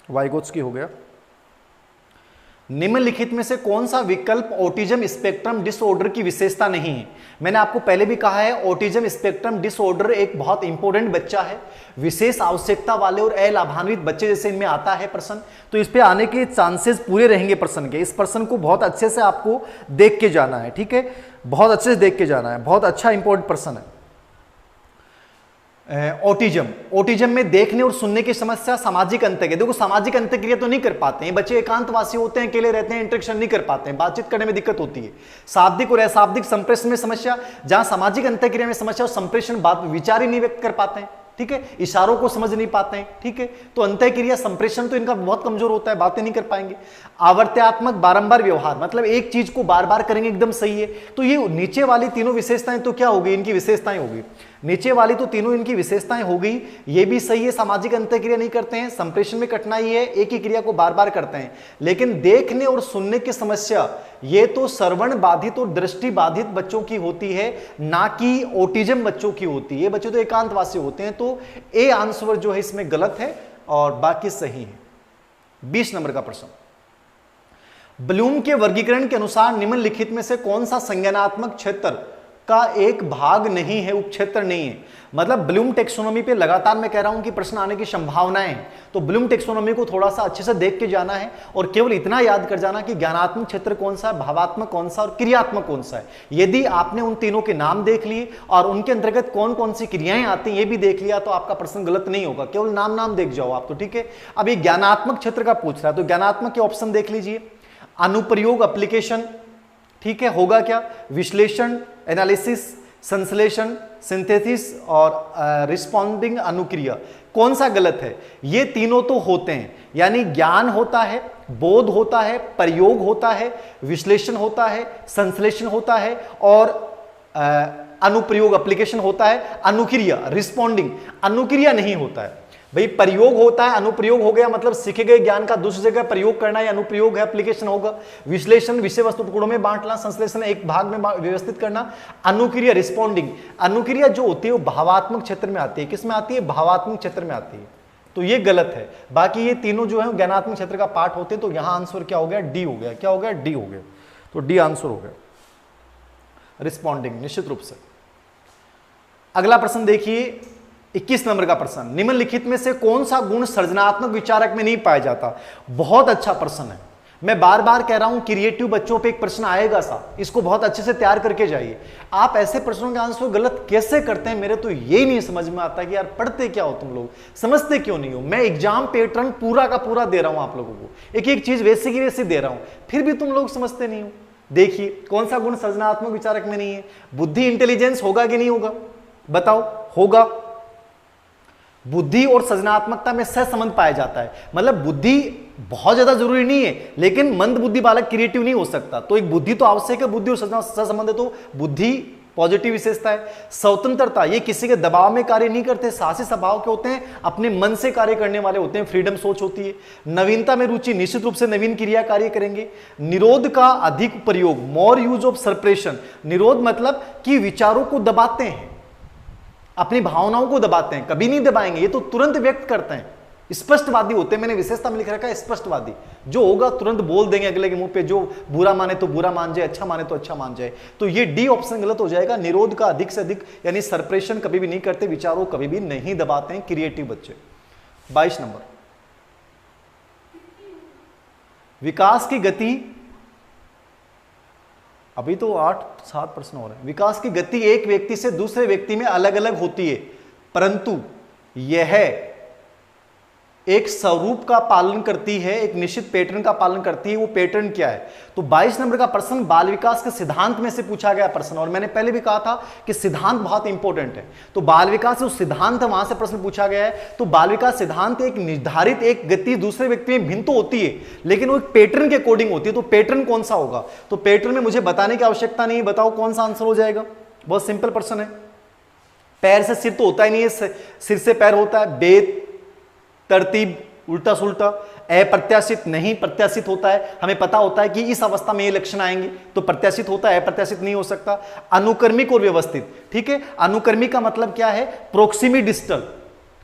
वाइगोत्स्की हो गया। निम्नलिखित में से कौन सा विकल्प ऑटिज्म स्पेक्ट्रम डिसऑर्डर की विशेषता नहीं है? मैंने आपको पहले भी कहा है, ऑटिज्म स्पेक्ट्रम डिसऑर्डर एक बहुत इंपॉर्टेंट बच्चा है, विशेष आवश्यकता वाले और अलाभान्वित बच्चे जैसे इनमें आता है प्रश्न, तो इस पे आने के चांसेस पूरे रहेंगे प्रश्न के। इस प्रश्न को बहुत अच्छे से आपको देख के जाना है, ठीक है, बहुत अच्छे से देख के जाना है, बहुत अच्छा इंपॉर्टेंट प्रश्न है। ऑटिज्म में देखने और सुनने की समस्या, सामाजिक अंतःक्रिया। देखो सामाजिक अंतःक्रिया तो नहीं कर पाते हैं बच्चे, एकांतवासी होते हैं, अकेले रहते हैं, इंटरेक्शन नहीं कर पाते हैं, बातचीत करने में दिक्कत होती है। शाब्दिक और अशाब्दिक संप्रेषण में समस्या, जहां सामाजिक अंतःक्रिया में समस्या और संप्रेषण बात विचार ही नहीं व्यक्त कर पाते हैं, ठीक है, इशारों को समझ नहीं पाते हैं, ठीक है, तो अंतःक्रिया संप्रेषण तो इनका बहुत कमजोर होता है, बातें नहीं कर पाएंगे। आवर्त्यात्मक बारंबार व्यवहार, मतलब एक चीज को बार बार करेंगे, एकदम सही है। तो ये नीचे वाली तीनों विशेषताएं तो क्या होगी, इनकी विशेषताएं होगी, नीचे वाली तो तीनों इनकी विशेषताएं हो गई। ये भी सही है, सामाजिक अंतःक्रिया नहीं करते हैं, संप्रेषण में कठिनाई है, एक ही क्रिया को बार बार करते हैं। लेकिन देखने और सुनने की समस्या ये तो श्रवण बाधित और दृष्टि बाधित बच्चों की होती है, ना कि ऑटिज्म बच्चों की होती है। ये बच्चे तो एकांतवासी होते हैं, तो ए आंसर जो है इसमें गलत है और बाकी सही है। 20 नंबर का प्रश्न, ब्लूम के वर्गीकरण के अनुसार निम्नलिखित में से कौन सा संज्ञानात्मक क्षेत्र का एक भाग नहीं है, उपक्षेत्र नहीं है? मतलब ब्लूम टेक्सोनोमी पे लगातार मैं कह रहा हूं कि प्रश्न आने की संभावनाएं हैं, तो ब्लूम टेक्सोनोमी को थोड़ा सा अच्छे से देख के जाना है, और केवल इतना याद कर जाना कि ज्ञानात्मक क्षेत्र कौन सा है, भावात्मक कौन सा और क्रियात्मक कौन सा है। यदि आपने उन तीनों के नाम देख लिए और उनके अंतर्गत कौन कौन सी क्रियाएं आती हैं ये भी देख लिया, तो आपका प्रश्न गलत नहीं होगा, केवल नाम देख जाओ आप तो, ठीक है। अब ये ज्ञानात्मक क्षेत्र का पूछ रहा है, तो ज्ञानात्मक के ऑप्शन देख लीजिए, अनुप्रयोग एप्लीकेशन, ठीक है, होगा क्या, विश्लेषण एनालिसिस, संश्लेषण सिंथेसिस और रिस्पॉन्डिंग अनुक्रिया। कौन सा गलत है? ये तीनों तो होते हैं, यानी ज्ञान होता है, बोध होता है, प्रयोग होता है, विश्लेषण होता है, संश्लेषण होता है और अनुप्रयोग एप्लीकेशन होता है। अनुक्रिया रिस्पॉन्डिंग, अनुक्रिया नहीं होता है भाई, प्रयोग होता है, अनुप्रयोग हो गया मतलब सीखे गए ज्ञान का दूसरी जगह प्रयोग करना, या अनुप्रयोग है, एप्लीकेशन होगा। विश्लेषण विषय वस्तु टुकड़ों में बांटना, संश्लेषण एक भाग में व्यवस्थित करना। अनुक्रिया रिस्पॉन्डिंग, अनुक्रिया जो होती है वो भावात्मक क्षेत्र में आती है। किस में आती है? भावात्मक क्षेत्र में आती है, तो ये गलत है। बाकी ये तीनों जो है ज्ञानात्मक क्षेत्र का पार्ट होते हैं, तो यहां आंसर क्या हो गया? डी हो गया। क्या हो गया? डी हो गया, तो डी आंसर हो गया, रिस्पॉन्डिंग निश्चित रूप से। अगला प्रश्न देखिए, 21 नंबर का प्रश्न, निम्नलिखित में से कौन सा गुण सृजनात्मक विचारक में नहीं पाया जाता? बहुत अच्छा प्रश्न है, मैं बार बार कह रहा हूं क्रिएटिव बच्चों पे एक प्रश्न आएगा सा, इसको बहुत अच्छे से तैयार करके जाइए। आप ऐसे प्रश्नों के आंसर गलत कैसे करते हैं, मेरे तो यही नहीं समझ में आता कि यार पढ़ते क्या हो तुम लोग, समझते क्यों नहीं हो। मैं एग्जाम पैटर्न पूरा का पूरा दे रहा हूं आप लोगों को, एक एक चीज वैसे की वैसे दे रहा हूं, फिर भी तुम लोग समझते नहीं हो। देखिए कौन सा गुण सृजनात्मक विचारक में नहीं है? बुद्धि, इंटेलिजेंस होगा कि नहीं होगा? बताओ, होगा। बुद्धि और सृजनात्मकता में सहसंबंध पाया जाता है, मतलब बुद्धि बहुत ज्यादा जरूरी नहीं है, लेकिन मंद बुद्धि बालक क्रिएटिव नहीं हो सकता, तो एक बुद्धि तो आवश्यक है, बुद्धि और सहसंबंध है, तो बुद्धि पॉजिटिव विशेषता है। स्वतंत्रता, ये किसी के दबाव में कार्य नहीं करते, साहसी स्वभाव के होते हैं, अपने मन से कार्य करने वाले होते हैं, फ्रीडम सोच होती है। नवीनता में रुचि, निश्चित रूप से नवीन क्रिया कार्य करेंगे। निरोध का अधिक प्रयोग, मोर यूज ऑफ सप्रेशन, निरोध मतलब कि विचारों को दबाते हैं, अपनी भावनाओं को दबाते हैं, कभी नहीं दबाएंगे, ये तो तुरंत व्यक्त करते हैं, स्पष्टवादी होते हैं। मैंने विशेषता में लिख रखा है स्पष्टवादी, जो होगा तुरंत बोल देंगे अगले के मुंह पे, जो बुरा माने तो बुरा मान जाए, अच्छा माने तो अच्छा मान जाए। तो ये डी ऑप्शन गलत हो जाएगा। निरोध का अधिक से अधिक, यानी सप्रेशन कभी भी नहीं करते, विचारों कभी भी नहीं दबाते हैं क्रिएटिव बच्चे। 22 नंबर, विकास की गति, अभी तो 8-7 प्रश्न हो रहे हैं। विकास की गति एक व्यक्ति से दूसरे व्यक्ति में अलग अलग होती है, परंतु यह एक स्वरूप का पालन करती है, एक निश्चित पैटर्न का पालन करती है। वो पैटर्न क्या है? तो 22 नंबर का प्रश्न बाल विकास के सिद्धांत में से पूछा गया प्रश्न, और मैंने पहले भी कहा था कि सिद्धांत बहुत इंपॉर्टेंट है। तो बाल विकास जो सिद्धांत है वहां से प्रश्न पूछा गया है। तो बाल विकास सिद्धांत एक निर्धारित एक गति दूसरे व्यक्ति में भिन्न तो होती है, लेकिन वो एक पैटर्न के अकॉर्डिंग होती है। तो पैटर्न कौन सा होगा? तो पैटर्न में मुझे बताने की आवश्यकता नहीं, बताओ कौन सा आंसर हो जाएगा। बहुत सिंपल प्रश्न है। पैर से सिर तो होता ही नहीं है, सिर से पैर होता है। बेत, तरतीब, उल्टा सुल्टा, अप्रत्याशित नहीं, प्रत्याशित होता है। हमें पता होता है कि इस अवस्था में ये लक्षण आएंगे, तो प्रत्याशित होता है, अप्रत्याशित नहीं हो सकता। अनुक्रमिक और व्यवस्थित, ठीक है। अनुक्रमिक का मतलब क्या है? प्रोक्सिमी डिस्टल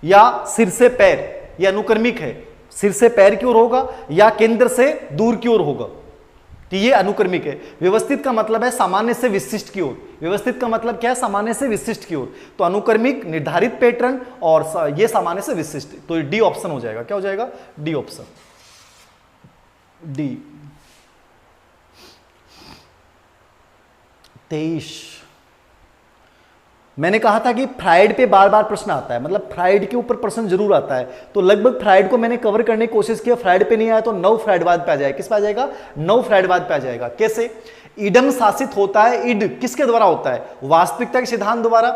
या सिर से पैर, ये अनुक्रमिक है। सिर से पैर की ओर होगा या केंद्र से दूर की ओर होगा, तो ये अनुक्रमिक है। व्यवस्थित का मतलब है सामान्य से विशिष्ट की ओर। व्यवस्थित का मतलब क्या है? सामान्य से विशिष्ट की ओर। तो अनुक्रमिक, निर्धारित पैटर्न, और ये सामान्य से विशिष्ट। तो डी ऑप्शन हो जाएगा। क्या हो जाएगा? D option, D. 23, मैंने कहा था कि फ्राइड पे बार बार प्रश्न आता है, मतलब फ्राइड के ऊपर प्रश्न जरूर आता है। तो लगभग फ्राइड को मैंने कवर करने की कोशिश किया, फ्राइड पे नहीं आया तो नव फ्राइडवाद पे आ जाएगा। किस पे आ जाएगा? नव फ्राइडवाद पे आ जाएगा। कैसे? इडम शासित होता है। इड किसके द्वारा होता है? वास्तविकता के सिद्धांत द्वारा,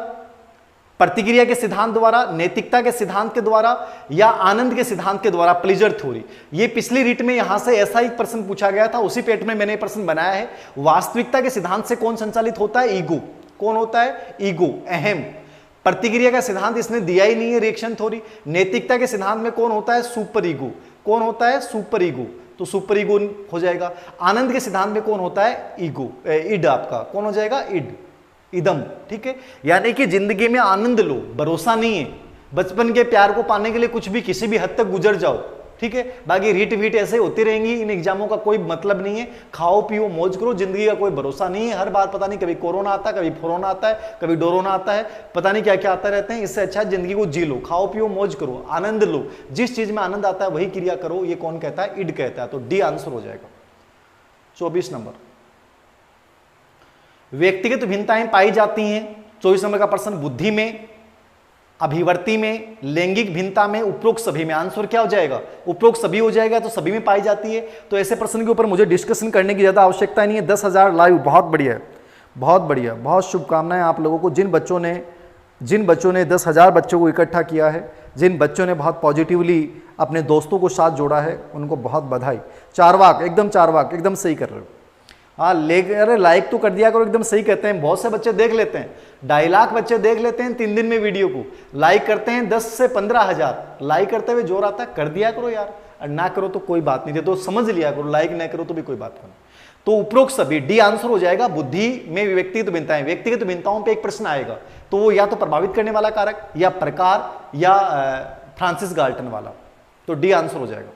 प्रतिक्रिया के सिद्धांत द्वारा, नैतिकता के सिद्धांत के द्वारा, या आनंद के सिद्धांत के द्वारा, प्लेजर थ्योरी। ये पिछली रीट में यहां से ऐसा ही प्रश्न पूछा गया था, उसी पेट में मैंने प्रश्न बनाया है। वास्तविकता के सिद्धांत से कौन संचालित होता है? ईगो। कौन होता है? ईगो, अहम। प्रतिक्रिया का सिद्धांत इसने दिया ही नहीं है, रिएक्शन थ्योरी। नैतिकता के सिद्धांत में कौन होता है? Super ego. कौन होता है? सुपर ईगो, तो सुपर ईगो हो जाएगा। आनंद के सिद्धांत में कौन होता है? Ego, id. आपका कौन हो जाएगा? इड, इदम, ठीक है। यानी कि जिंदगी में आनंद लो, भरोसा नहीं है। बचपन के प्यार को पाने के लिए कुछ भी किसी भी हद तक गुजर जाओ, ठीक है। बाकी रीट वीट ऐसे होती रहेंगी, इन एग्जामों का कोई मतलब नहीं है। खाओ पियो मौज करो, जिंदगी का कोई भरोसा नहीं है। हर बार पता नहीं, कभी कोरोना आता है, कभी फोरोना आता है, कभी डोरोना आता है, पता नहीं क्या क्या आता रहते हैं। इससे अच्छा जिंदगी को जी लो, खाओ पियो मौज करो, आनंद लो। जिस चीज में आनंद आता है वही क्रिया करो। ये कौन कहता है? इड कहता है। तो डी आंसर हो जाएगा। 24 नंबर, व्यक्तिगत भिन्नताएं पाई जाती हैं। 24 नंबर का प्रश्न, बुद्धि में, अभिवर्ती में, लैंगिक भिन्नता में, उपरोक्त सभी में। आंसर क्या हो जाएगा? उपरोक्त सभी हो जाएगा। तो सभी में पाई जाती है। तो ऐसे प्रश्न के ऊपर मुझे डिस्कशन करने की ज्यादा आवश्यकता नहीं है। 10,000 लाइव, बहुत बढ़िया है, बहुत बढ़िया। बहुत शुभकामनाएं आप लोगों को, जिन बच्चों ने 10,000 बच्चों को इकट्ठा किया है, जिन बच्चों ने बहुत पॉजिटिवली अपने दोस्तों को साथ जोड़ा है, उनको बहुत बधाई। चारवाक एकदम सही कर रहे हो। हाँ, अरे लाइक तो कर दिया करो, एकदम सही कहते हैं। बहुत से बच्चे देख लेते हैं, 2.5 लाख बच्चे देख लेते हैं 3 दिन में वीडियो को। लाइक करते हैं 10 से 15,000। लाइक करते हुए जोर आता है, कर दिया करो यार। और ना करो तो कोई बात नहीं, तो समझ लिया करो, लाइक ना करो तो भी कोई बात नहीं। तो उपरोक्त सभी, डी आंसर हो जाएगा। बुद्धि में व्यक्तिगत भिन्नताएं, व्यक्तिगत भिन्नताओं पे एक प्रश्न आएगा, तो वो या तो प्रभावित करने वाला कारक, या प्रकार, या फ्रांसिस गाल्टन वाला। तो डी आंसर हो जाएगा।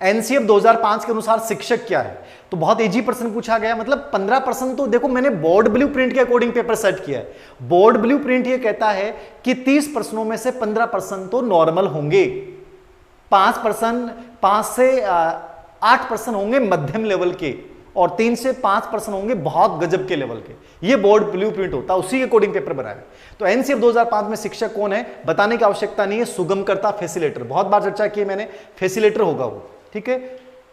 एनसीएफ 2005 के अनुसार शिक्षक क्या है? तो बहुत इजी प्रश्न पूछा गया, मतलब 15 प्रश्न। तो देखो, मैंने बोर्ड ब्लूप्रिंट के अकॉर्डिंग पेपर सेट किया है। बोर्ड ब्लूप्रिंट ये कहता है कि 30 प्रश्नों में से 15 प्रश्न तो नॉर्मल होंगे, 5 से 8 प्रश्न होंगे मध्यम लेवल के, और 3 से 5 प्रश्न होंगे बहुत गजब के लेवल के। ये बोर्ड ब्लूप्रिंट होता है, उसी के अकॉर्डिंग पेपर बनाया। तो एनसीएफ 2005 में शिक्षक कौन है? बताने की आवश्यकता नहीं है। सुगमकर्ता, फैसिलेटर। बहुत बार चर्चा की मैंने, फैसिलेटर होगा वो, ठीक है।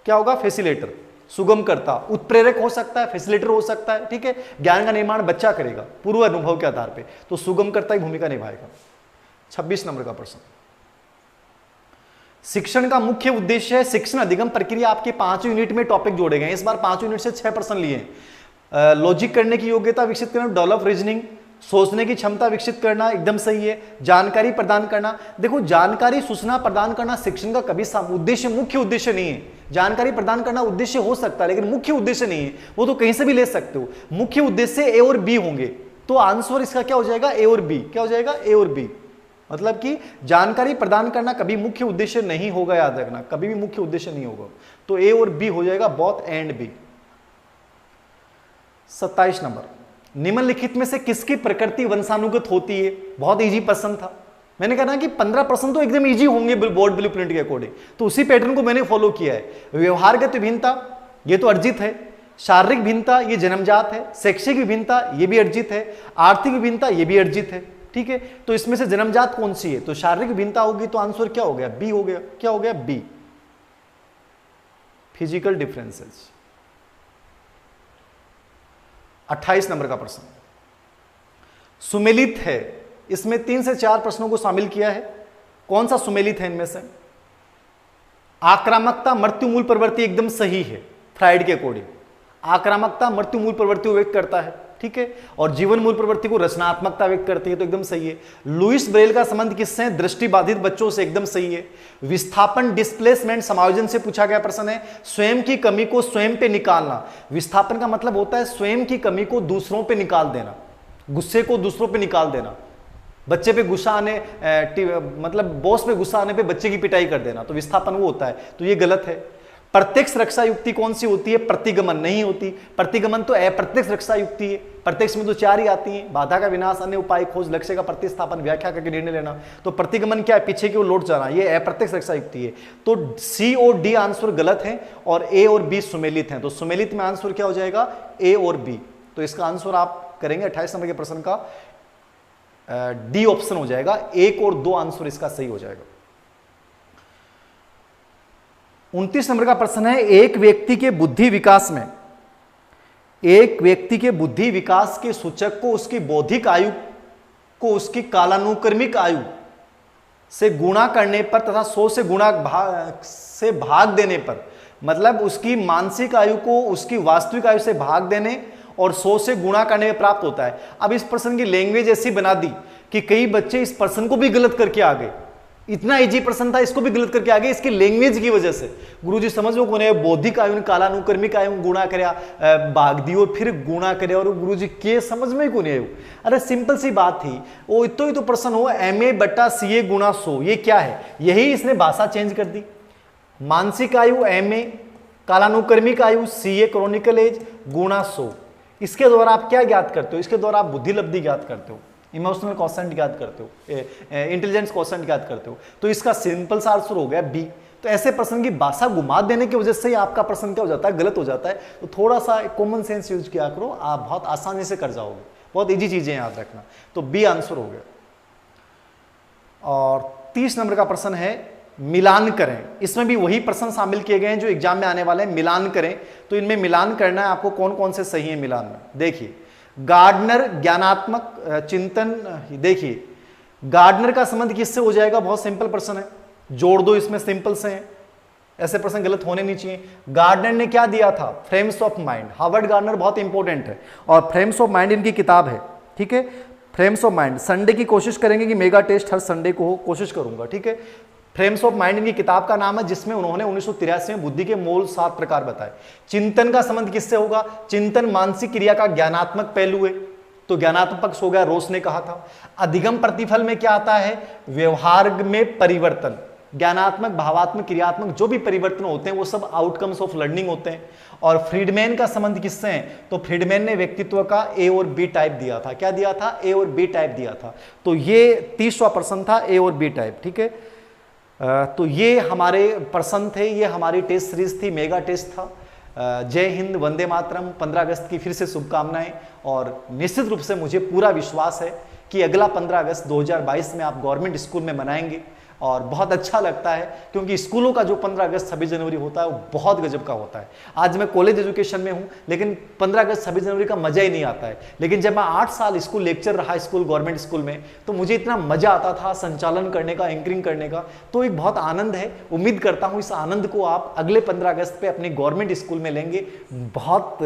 क्या होगा? फैसिलेटर, सुगमकर्ता। उत्प्रेरक हो सकता है, फैसिलिटेटर हो सकता है, ठीक है। ज्ञान का निर्माण बच्चा करेगा पूर्व अनुभव के आधार पे, तो सुगमकर्ता की भूमिका निभाएगा। 26 नंबर का प्रश्न, शिक्षण का मुख्य उद्देश्य है। शिक्षण अधिगम प्रक्रिया आपके 5 यूनिट में टॉपिक जोड़े गए। इस बार 5 यूनिट से 6 प्रश्न लिए। लॉजिक करने की योग्यता विकसित करना, डेवलप रीजनिंग, सोचने की क्षमता विकसित करना, एकदम सही है। जानकारी प्रदान करना, देखो जानकारी सूचना प्रदान करना शिक्षण का कभी उद्देश्य, मुख्य उद्देश्य नहीं है। जानकारी प्रदान करना उद्देश्य हो सकता है, लेकिन मुख्य उद्देश्य नहीं है। वो तो कहीं से भी ले सकते हो। मुख्य उद्देश्य ए और बी होंगे, तो आंसर इसका क्या हो जाएगा? ए और बी। क्या हो जाएगा? ए और बी। मतलब कि जानकारी प्रदान करना कभी मुख्य उद्देश्य नहीं होगा, याद रखना, कभी भी मुख्य उद्देश्य नहीं होगा। तो ए और बी हो जाएगा, बोथ एंड बी। 27 नंबर, निम्नलिखित में से किसकी प्रकृति वंशानुगत होती है? बहुत इजी प्रश्न था। मैंने कहा ना कि 15% तो एकदम इजी होंगे बोर्ड ब्लूप्रिंट के अकॉर्डिंग, तो उसी पैटर्न को मैंने फॉलो किया है। व्यवहारगत विभिन्नता ये तो अर्जित है, शारीरिक भिन्नता ये जन्मजात है, शैक्षिक विभिन्नता ये भी अर्जित है, आर्थिक विभिन्नता ये भी अर्जित है। ठीक है, तो इसमें से जन्मजात कौन सी है? तो शारीरिक विभिन्नता होगी, तो आंसर क्या हो गया? बी हो गया। क्या हो गया? B, physical differences. 28 नंबर का प्रश्न सुमेलित है, इसमें 3 से 4 प्रश्नों को शामिल किया है। कौन सा सुमेलित है इनमें से? आक्रामकता मृत्यु मूल प्रवृत्ति एकदम सही है फ्राइड के अकॉर्डिंग, आक्रामकता मृत्यु मूल प्रवृत्ति को व्यक्त करता है। ठीक है, और जीवन मूल प्रवृत्ति को रचनात्मकता व्यक्त करती है, तो एकदम सही है। लुईस ब्रेल का संबंध किससे? दृष्टिबाधित बच्चों से, एकदम सही है। विस्थापन डिस्प्लेसमेंट समायोजन से पूछा गया प्रश्न है। स्वयं की कमी को स्वयं पे निकालना, विस्थापन का मतलब होता है स्वयं की कमी को दूसरों पे निकाल देना, गुस्से को दूसरों पे निकाल देना। बच्चे पे गुस्सा आने मतलब बॉस पे गुस्सा आने पे बच्चे की पिटाई कर देना, तो विस्थापन वो होता है, तो ये गलत है। प्रत्यक्ष रक्षा युक्ति कौन सी होती है? प्रतिगमन नहीं होती, प्रतिगमन तो अप्रत्यक्ष रक्षा युक्ति है। प्रत्यक्ष में तो 4 ही आती हैं, बाधा का विनाश, अन्य उपाय, खोज, लक्ष्य का प्रतिस्थापन, व्याख्या करके निर्णय लेना। तो प्रतिगमन क्या है? पीछे की ओर लौट जाना, ये अप्रत्यक्ष रक्षा युक्ति है। तो सी और डी आंसर गलत है और ए और बी सुमेलित हैं। तो सुमेलित में आंसर क्या हो जाएगा? ए और बी। तो इसका आंसर आप करेंगे 28 नंबर के प्रश्न का डी ऑप्शन हो जाएगा। 1 और 2 आंसर इसका सही हो जाएगा। 29 नंबर का प्रश्न है, एक व्यक्ति के बुद्धि विकास में, एक व्यक्ति के बुद्धि विकास के सूचक को उसकी बौद्धिक आयु को उसकी कालानुक्रमिक आयु से गुणा करने पर तथा 100 से गुणा से भाग देने पर, मतलब उसकी मानसिक आयु को उसकी वास्तविक आयु से भाग देने और 100 से गुणा करने में प्राप्त होता है। अब इस प्रश्न की लैंग्वेज ऐसी बना दी कि कई बच्चे इस प्रश्न को भी गलत करके आ गए। इतना इजी प्रश्न था, इसको भी गलत करके आ गए इसकी लैंग्वेज की वजह से। गुरुजी समझ में कौन है? बौद्धिक आयु कालानुक्रमिक आयु गुणा करया भाग दियो फिर गुणा करे, और गुरुजी के समझ में ही कौन है? अरे सिंपल सी बात थी, वो इतो ही तो प्रश्न हो MA/CA गुणा 100, ये क्या है? यही इसने भाषा चेंज कर दी। मानसिक आयु MA, कालानुक्रमिक आयु CA क्रॉनिकल एज गुणा 100। इसके द्वारा आप क्या ज्ञात करते हो? इसके द्वारा आप बुद्धि लब्धि ज्ञात करते हो, इमोशनल क्वोशेंट ज्ञात करते हो, इंटेलिजेंस क्वोशेंट ज्ञात करते हो। तो इसका सिंपल सा आंसर हो गया बी। तो ऐसे प्रश्न की भाषा घुमा देने की वजह से ही आपका प्रश्न क्या हो जाता है? गलत हो जाता है। तो थोड़ा सा कॉमन सेंस यूज किया करो, आप बहुत आसानी से कर जाओगे। बहुत इजी चीजें याद रखना। तो बी आंसर हो गया। और 30 नंबर का प्रश्न है, मिलान करें। इसमें भी वही प्रश्न शामिल किए गए हैं जो एग्जाम में आने वाले हैं। मिलान करें, तो इनमें मिलान करना है आपको, कौन कौन से सही है मिलान में। देखिए, गार्डनर ज्ञानात्मक चिंतन, देखिए गार्डनर का संबंध किससे हो जाएगा? बहुत सिंपल प्रश्न है, जोड़ दो इसमें, सिंपल से हैं, ऐसे प्रश्न गलत होने नहीं चाहिए। गार्डनर ने क्या दिया था? Frames of mind. Harvard gardener बहुत इंपॉर्टेंट है और फ्रेम्स ऑफ माइंड इनकी किताब है। ठीक है, फ्रेम्स ऑफ माइंड। संडे की कोशिश करेंगे कि मेगा टेस्ट हर संडे को हो, कोशिश करूंगा। ठीक है, फ्रेम्स ऑफ माइंड इनकी किताब का नाम है, जिसमें उन्होंने 1983 में बुद्धि के मूल 7 प्रकार बताए। चिंतन का संबंध किससे होगा? चिंतन मानसिक क्रिया का ज्ञानात्मक पहलू है, तो ज्ञानात्मक पक्ष हो गया, रोस ने कहा था। अधिगम प्रतिफल में क्या आता है? व्यवहार में परिवर्तन। ज्ञानात्मक, भावात्मक, क्रियात्मक जो भी परिवर्तन होते हैं वो सब आउटकम्स ऑफ लर्निंग होते हैं। और फ्रीडमैन का संबंध किससे है? तो फ्रीडमैन ने व्यक्तित्व का ए और बी टाइप दिया था। क्या दिया था? ए और बी टाइप दिया था। तो ये 30वां प्रश्न था, ए और बी टाइप। ठीक है, तो ये हमारे प्रश्न थे, ये हमारी टेस्ट सीरीज थी, मेगा टेस्ट था। जय हिंद, वंदे मातरम। 15 अगस्त की फिर से शुभकामनाएं। और निश्चित रूप से मुझे पूरा विश्वास है कि अगला 15 अगस्त 2022 में आप गवर्नमेंट स्कूल में मनाएंगे, और बहुत अच्छा लगता है क्योंकि स्कूलों का जो 15 अगस्त 26 जनवरी होता है वो बहुत गजब का होता है। आज मैं कॉलेज एजुकेशन में हूँ, लेकिन 15 अगस्त 26 जनवरी का मजा ही नहीं आता है। लेकिन जब मैं 8 साल स्कूल लेक्चर रहा स्कूल, गवर्नमेंट स्कूल में, तो मुझे इतना मजा आता था संचालन करने का, एंकरिंग करने का। तो एक बहुत आनंद है। उम्मीद करता हूँ इस आनंद को आप अगले 15 अगस्त पे अपने गवर्नमेंट स्कूल में लेंगे। बहुत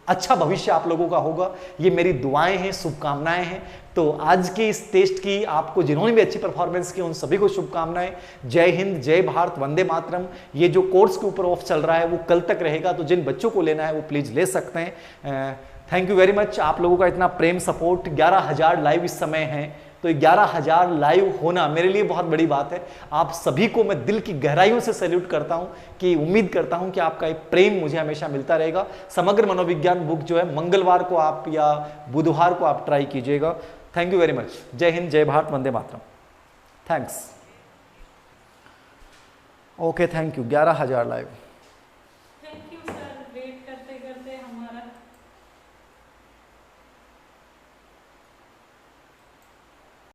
अच्छा भविष्य आप लोगों का होगा, ये मेरी दुआएं हैं, शुभकामनाएं हैं। तो आज के इस टेस्ट की आपको जिन्होंने भी अच्छी परफॉर्मेंस की उन सभी को शुभकामनाएं। जय हिंद, जय भारत, वंदे मातरम। ये जो कोर्स के ऊपर ऑफ चल रहा है वो कल तक रहेगा, तो जिन बच्चों को लेना है वो प्लीज ले सकते हैं। थैंक यू वेरी मच, आप लोगों का इतना प्रेम सपोर्ट। 11,000 लाइव इस समय हैं, तो 11,000 लाइव होना मेरे लिए बहुत बड़ी बात है। आप सभी को मैं दिल की गहराइयों से सैल्यूट करता हूं, कि उम्मीद करता हूं कि आपका एक प्रेम मुझे हमेशा मिलता रहेगा। समग्र मनोविज्ञान बुक जो है मंगलवार को आप या बुधवार को आप ट्राई कीजिएगा। Thank you very much. जय हिंद, जय भारत, वंदे मातरम। Thanks. Okay thank you. 11,000 live.